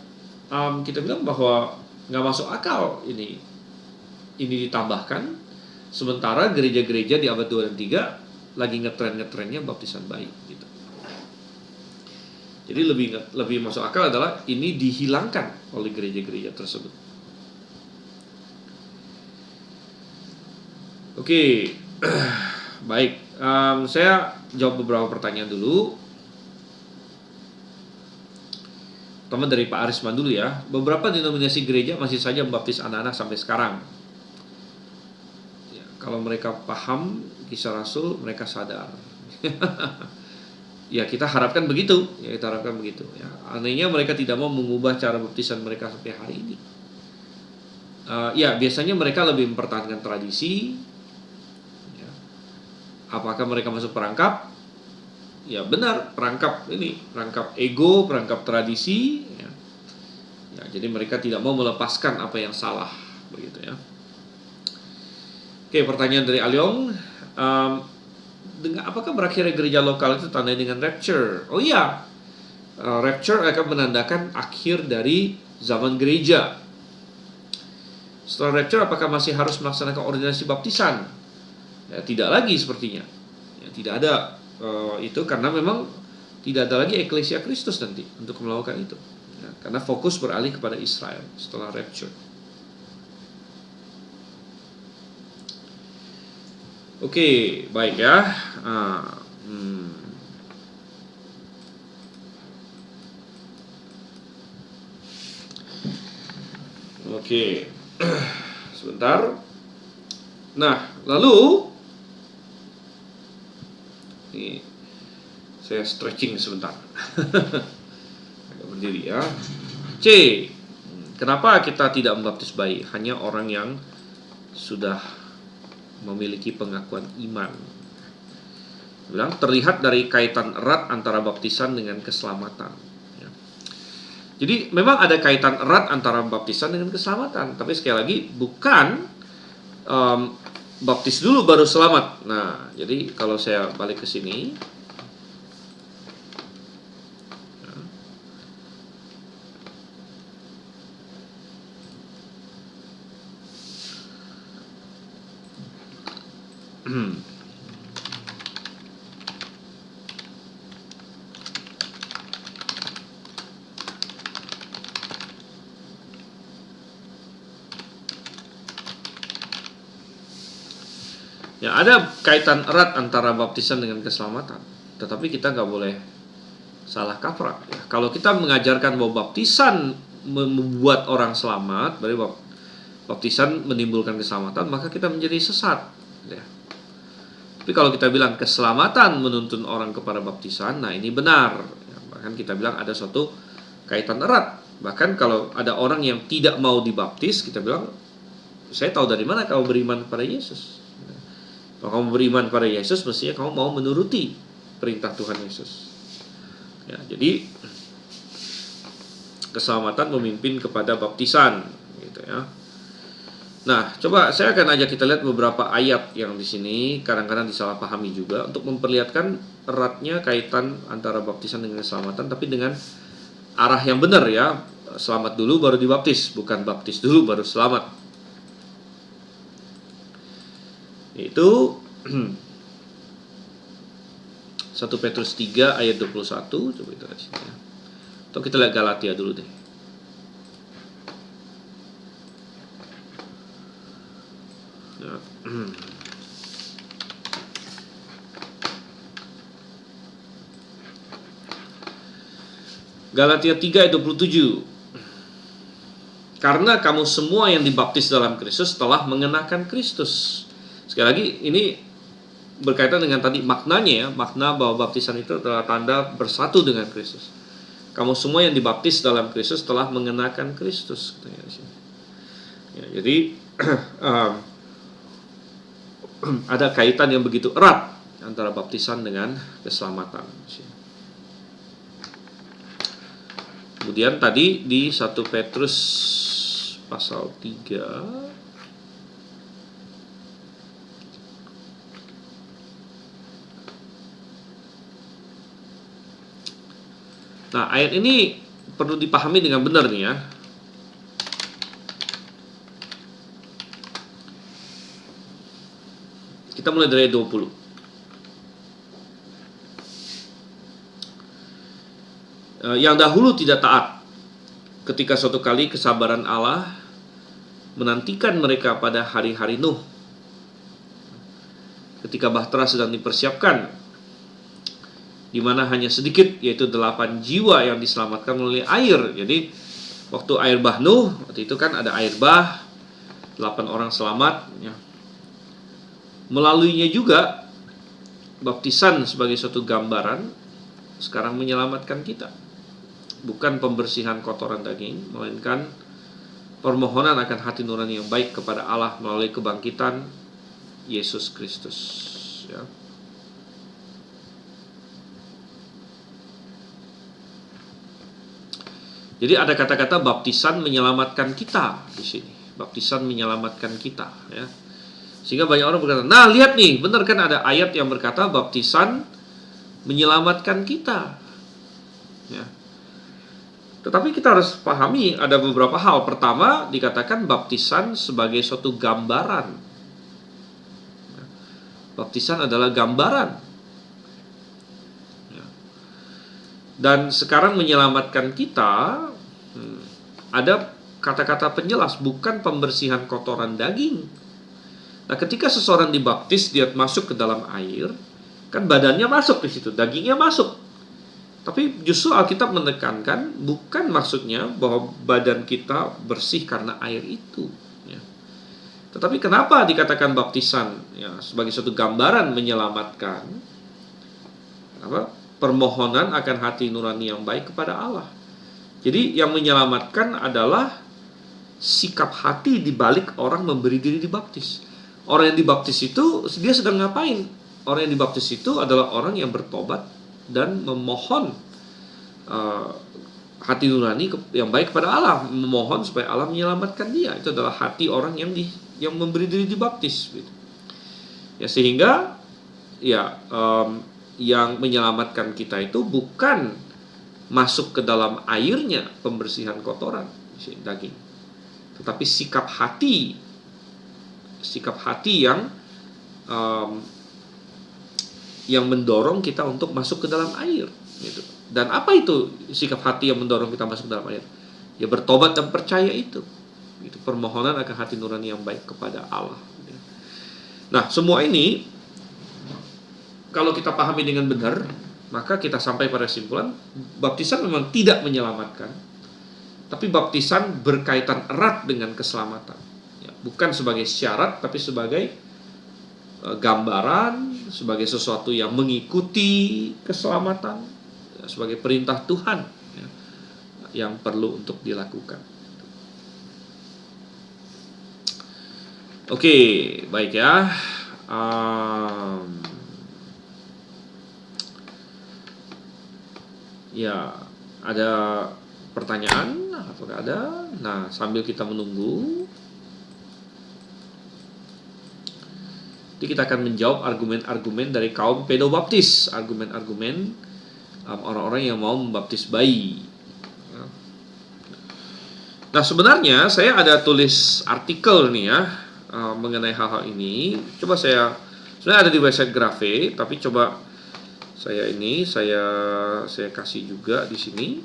kita bilang bahwa nggak masuk akal ini ditambahkan, sementara gereja-gereja di abad 2 dan 3 lagi ngetrennya baptisan bayi, gitu. Jadi lebih masuk akal adalah ini dihilangkan oleh gereja-gereja tersebut. Oke, baik. Saya jawab beberapa pertanyaan dulu. Pertama dari Pak Arisman dulu, ya. Beberapa denominasi gereja masih saja membaptis anak-anak sampai sekarang. Ya, kalau mereka paham Kisah Rasul, mereka sadar. Ya, kita harapkan begitu. Ya, anehnya mereka tidak mau mengubah cara baptisan mereka sampai hari ini. Ya, biasanya mereka lebih mempertahankan tradisi. Ya. Apakah mereka masuk perangkap? Ya, benar, perangkap ego, perangkap tradisi. Ya. Ya, jadi mereka tidak mau melepaskan apa yang salah, begitu, ya. Oke, pertanyaan dari Alyong. Apakah berakhirnya gereja lokal itu tandai dengan rapture? Oh iya, rapture akan menandakan akhir dari zaman gereja. Setelah rapture, apakah masih harus melaksanakan ordinasi baptisan? Ya, tidak lagi sepertinya. Ya, tidak ada itu, karena memang tidak ada lagi Eklesia Kristus nanti untuk melakukan itu. Ya, karena fokus beralih kepada Israel setelah rapture. Oke, baik ya. Ah, Oke, sebentar. Nah, lalu ini saya stretching sebentar. Agak berdiri ya. C. Kenapa kita tidak membaptis bayi? Hanya orang yang sudah memiliki pengakuan iman. Bilang terlihat dari kaitan erat antara baptisan dengan keselamatan. Ya. Jadi memang ada kaitan erat antara baptisan dengan keselamatan. Tapi sekali lagi bukan baptis dulu baru selamat. Nah, jadi kalau saya balik ke sini, ya ada kaitan erat antara baptisan dengan keselamatan. Tetapi kita nggak boleh salah kaprah. Ya. Kalau kita mengajarkan bahwa baptisan membuat orang selamat, berarti baptisan menimbulkan keselamatan, maka kita menjadi sesat. Ya. Tapi kalau kita bilang keselamatan menuntun orang kepada baptisan, nah ini benar. Ya, bahkan kita bilang ada suatu kaitan erat. Bahkan kalau ada orang yang tidak mau dibaptis, kita bilang, saya tahu dari mana kamu beriman kepada Yesus. Kalau kamu beriman pada Yesus, mestinya kamu mau menuruti perintah Tuhan Yesus. Ya, jadi keselamatan memimpin kepada baptisan, gitu ya. Nah, coba saya akan ajak kita lihat beberapa ayat yang di sini kadang-kadang disalahpahami juga untuk memperlihatkan eratnya kaitan antara baptisan dengan keselamatan, tapi dengan arah yang benar ya. Selamat dulu baru dibaptis, bukan baptis dulu baru selamat. Itu 1 Petrus 3 ayat 21, coba kita lihat sini ya. Atau kita lihat Galatia dulu deh. Ya. Galatia 3 ayat 27. Karena kamu semua yang dibaptis dalam Kristus telah mengenakan Kristus. Sekali lagi ini berkaitan dengan tadi maknanya ya, makna bahwa baptisan itu adalah tanda bersatu dengan Kristus. Kamu semua yang dibaptis dalam Kristus telah mengenakan Kristus. Ya, jadi ada kaitan yang begitu erat antara baptisan dengan keselamatan. Kemudian tadi di 1 Petrus pasal 3 Nah, ayat ini perlu dipahami dengan benar nih ya. Kita mulai dari ayat 20. Yang dahulu tidak taat, ketika suatu kali kesabaran Allah menantikan mereka pada hari-hari Nuh, ketika bahtera sedang dipersiapkan, di mana hanya sedikit, yaitu 8 jiwa yang diselamatkan melalui air. Jadi waktu air bah Nuh, waktu itu kan ada air bah, 8 orang selamat ya. Melaluinya juga baptisan sebagai suatu gambaran sekarang menyelamatkan kita. Bukan pembersihan kotoran daging, melainkan permohonan akan hati nurani yang baik kepada Allah melalui kebangkitan Yesus Kristus ya. Jadi ada kata-kata baptisan menyelamatkan kita di sini. Baptisan menyelamatkan kita ya. Sehingga banyak orang berkata, "Nah, lihat nih, benar kan ada ayat yang berkata baptisan menyelamatkan kita." Ya. Tetapi kita harus pahami ada beberapa hal. Pertama, dikatakan baptisan sebagai suatu gambaran. Ya. Baptisan adalah gambaran. Ya. Dan sekarang menyelamatkan kita, ada kata-kata penjelas, bukan pembersihan kotoran daging, Nah, ketika seseorang dibaptis, dia masuk ke dalam air, kan badannya masuk di situ, dagingnya masuk. Tapi justru Alkitab menekankan bukan maksudnya bahwa badan kita bersih karena air itu. Ya. Tetapi kenapa dikatakan baptisan? Ya, sebagai suatu gambaran menyelamatkan permohonan akan hati nurani yang baik kepada Allah. Jadi yang menyelamatkan adalah sikap hati di balik orang memberi diri dibaptis. Orang yang dibaptis itu dia sedang ngapain? Orang yang dibaptis itu adalah orang yang bertobat dan memohon hati nurani yang baik kepada Allah, memohon supaya Allah menyelamatkan dia. Itu adalah hati orang yang memberi diri dibaptis. Gitu. Ya, sehingga ya yang menyelamatkan kita itu bukan masuk ke dalam airnya pembersihan kotoran daging, tetapi sikap hati yang mendorong kita untuk masuk ke dalam air. Gitu. Dan apa itu sikap hati yang mendorong kita masuk ke dalam air? Ya bertobat dan percaya itu. Itu permohonan akan hati nurani yang baik kepada Allah. Nah, semua ini kalau kita pahami dengan benar, maka kita sampai pada kesimpulan baptisan memang tidak menyelamatkan, tapi baptisan berkaitan erat dengan keselamatan. Ya, bukan sebagai syarat, tapi sebagai gambaran, sebagai sesuatu yang mengikuti keselamatan, ya, sebagai perintah Tuhan ya, yang perlu untuk dilakukan. Oke, baik ya. Ya, ada pertanyaan? Apakah ada? Nah, sambil kita menunggu, jadi kita akan menjawab argumen-argumen dari kaum pedobaptis, argumen-argumen orang-orang yang mau membaptis bayi. Nah, sebenarnya saya ada tulis artikel nih ya mengenai hal-hal ini. Coba sebenarnya ada di website Grafe, tapi coba saya kasih juga di sini.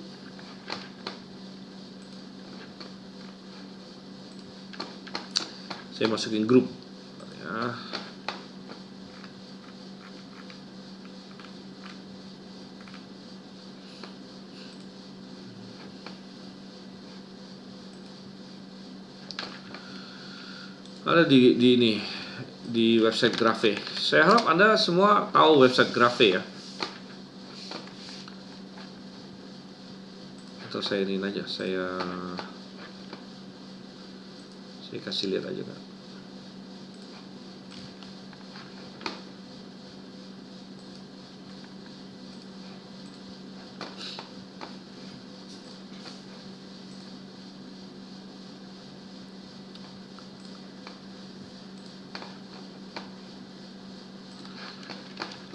Saya masukin grup ya. Ada di website Grafe. Saya harap Anda semua tahu website Grafe ya. Atau saya ini aja, saya kasih lihat aja kan.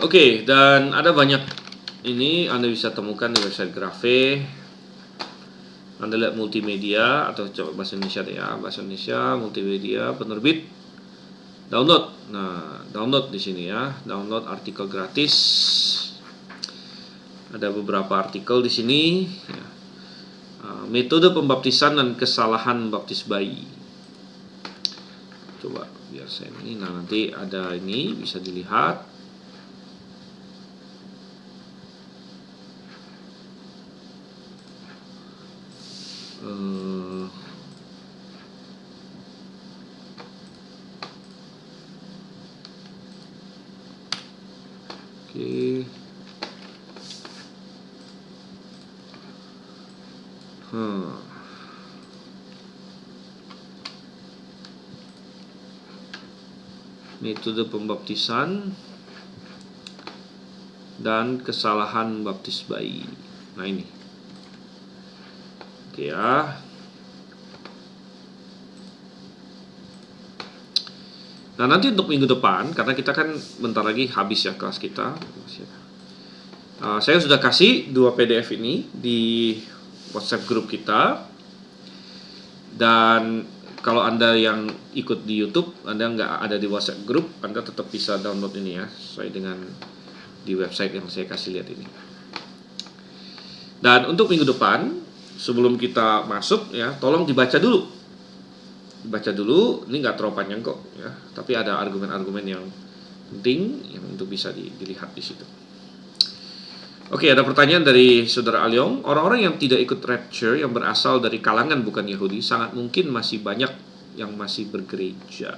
Oke, dan ada banyak ini Anda bisa temukan di website Grafe. Anda lihat multimedia atau coba bahasa Indonesia ya, bahasa Indonesia, multimedia, penerbit, download. Nah, download di sini ya, download artikel gratis. Ada beberapa artikel di sini. Ya. Metode pembaptisan dan kesalahan baptis bayi. Coba biar saya ini, nah nanti ada ini bisa dilihat. Oke. Metode pembaptisan dan kesalahan baptis bayi. Nah ini. Oke ya. Nah nanti untuk minggu depan, karena kita kan bentar lagi habis ya kelas kita, saya sudah kasih 2 PDF ini di WhatsApp grup kita. Dan kalau Anda yang ikut di YouTube, Anda nggak ada di WhatsApp grup, Anda tetap bisa download ini ya, sesuai dengan di website yang saya kasih lihat ini. Dan untuk minggu depan, sebelum kita masuk ya, tolong dibaca dulu baca dulu, ini nggak terlalu panjang kok ya, tapi ada argumen-argumen yang penting yang untuk bisa dilihat di situ. Oke, ada pertanyaan dari Saudara Alyong. Orang-orang yang tidak ikut rapture yang berasal dari kalangan bukan Yahudi sangat mungkin masih banyak yang masih bergereja.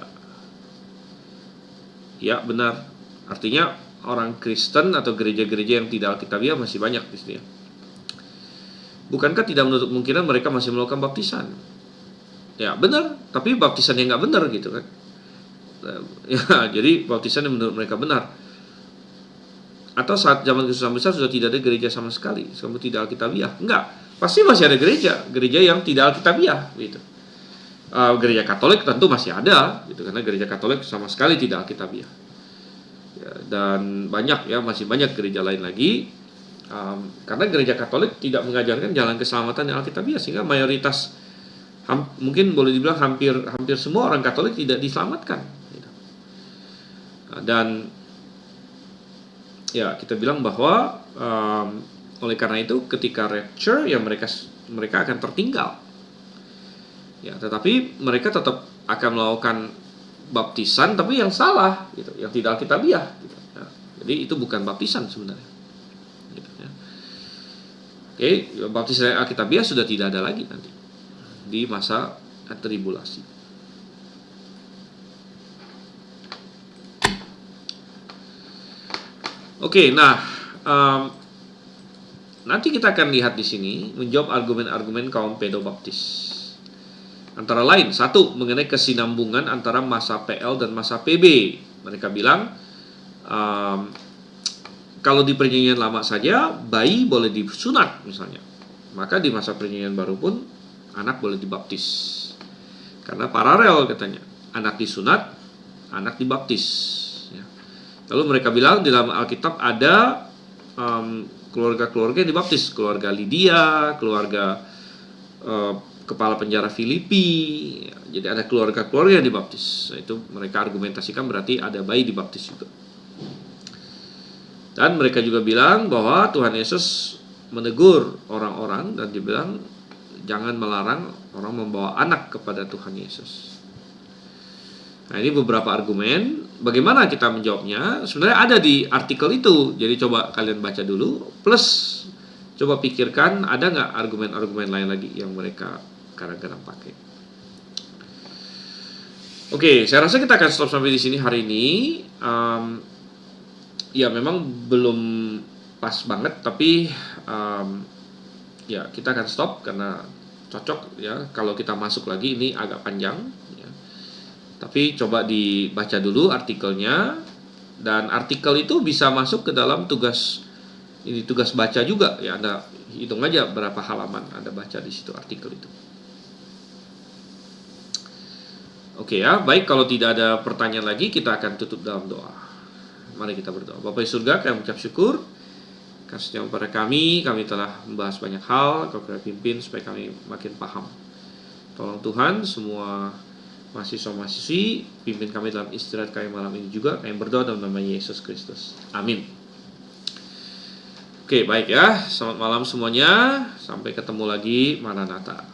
Ya, benar. Artinya orang Kristen atau gereja-gereja yang tidak alkitabiah masih banyak di sini. Bukankah tidak menutup kemungkinan mereka masih melakukan baptisan? Ya, benar. Tapi baptisan yang nggak benar gitu kan. Ya, jadi baptisan yang menurut mereka benar. Atau saat zaman kesusahan besar sudah tidak ada gereja sama sekali, kamu tidak alkitabiah? Enggak, pasti masih ada gereja yang tidak alkitabiah gitu. Gereja Katolik tentu masih ada gitu, karena gereja Katolik sama sekali tidak alkitabiah. Ya, dan banyak ya, masih banyak gereja lain lagi, karena gereja Katolik tidak mengajarkan jalan keselamatan yang alkitabiah, sehingga mayoritas mungkin boleh dibilang hampir semua orang Katolik tidak diselamatkan gitu. Dan ya, kita bilang bahwa oleh karena itu ketika rapture ya mereka akan tertinggal. Ya, tetapi mereka tetap akan melakukan baptisan tapi yang salah gitu, yang tidak alkitabiah gitu. Ya, jadi itu bukan baptisan sebenarnya. Gitu, ya. Oke, baptisan alkitabiah sudah tidak ada lagi nanti di masa tribulasi. Oke, nah nanti kita akan lihat di sini menjawab argumen-argumen kaum pedobaptis. Antara lain, satu, mengenai kesinambungan antara masa PL dan masa PB. Mereka bilang kalau di perjanjian lama saja bayi boleh disunat misalnya, maka di masa perjanjian baru pun anak boleh dibaptis. Karena paralel katanya, anak disunat, anak dibaptis. Lalu mereka bilang di dalam Alkitab ada keluarga-keluarga yang dibaptis, keluarga Lydia, keluarga kepala penjara Filipi. Jadi ada keluarga-keluarga yang dibaptis. Itu mereka argumentasikan berarti ada bayi dibaptis juga. Dan mereka juga bilang bahwa Tuhan Yesus menegur orang-orang dan dia bilang jangan melarang orang membawa anak kepada Tuhan Yesus. Nah, ini beberapa argumen. Bagaimana kita menjawabnya? Sebenarnya ada di artikel itu. Jadi coba kalian baca dulu. Plus coba pikirkan ada nggak argumen-argumen lain lagi yang mereka kadang-kadang pakai. Oke, saya rasa kita akan stop sampai di sini hari ini. Ya memang belum pas banget, tapi ya kita akan stop karena cocok ya. Kalau kita masuk lagi ini agak panjang. Tapi coba dibaca dulu artikelnya, dan artikel itu bisa masuk ke dalam tugas baca juga ya. Anda hitung aja berapa halaman Anda baca di situ artikel itu. Oke ya, baik, kalau tidak ada pertanyaan lagi kita akan tutup dalam doa. Mari kita berdoa. Bapa di surga, kami mengucap syukur kasih kepada kami telah membahas banyak hal, Kau pimpin supaya kami makin paham. Tolong Tuhan semua mahasiswa-mahasiswi, pimpin kami dalam istirahat kami malam ini juga. Kami berdoa dalam nama Yesus Kristus. Amin. Oke, baik ya. Selamat malam semuanya. Sampai ketemu lagi. Maranatha.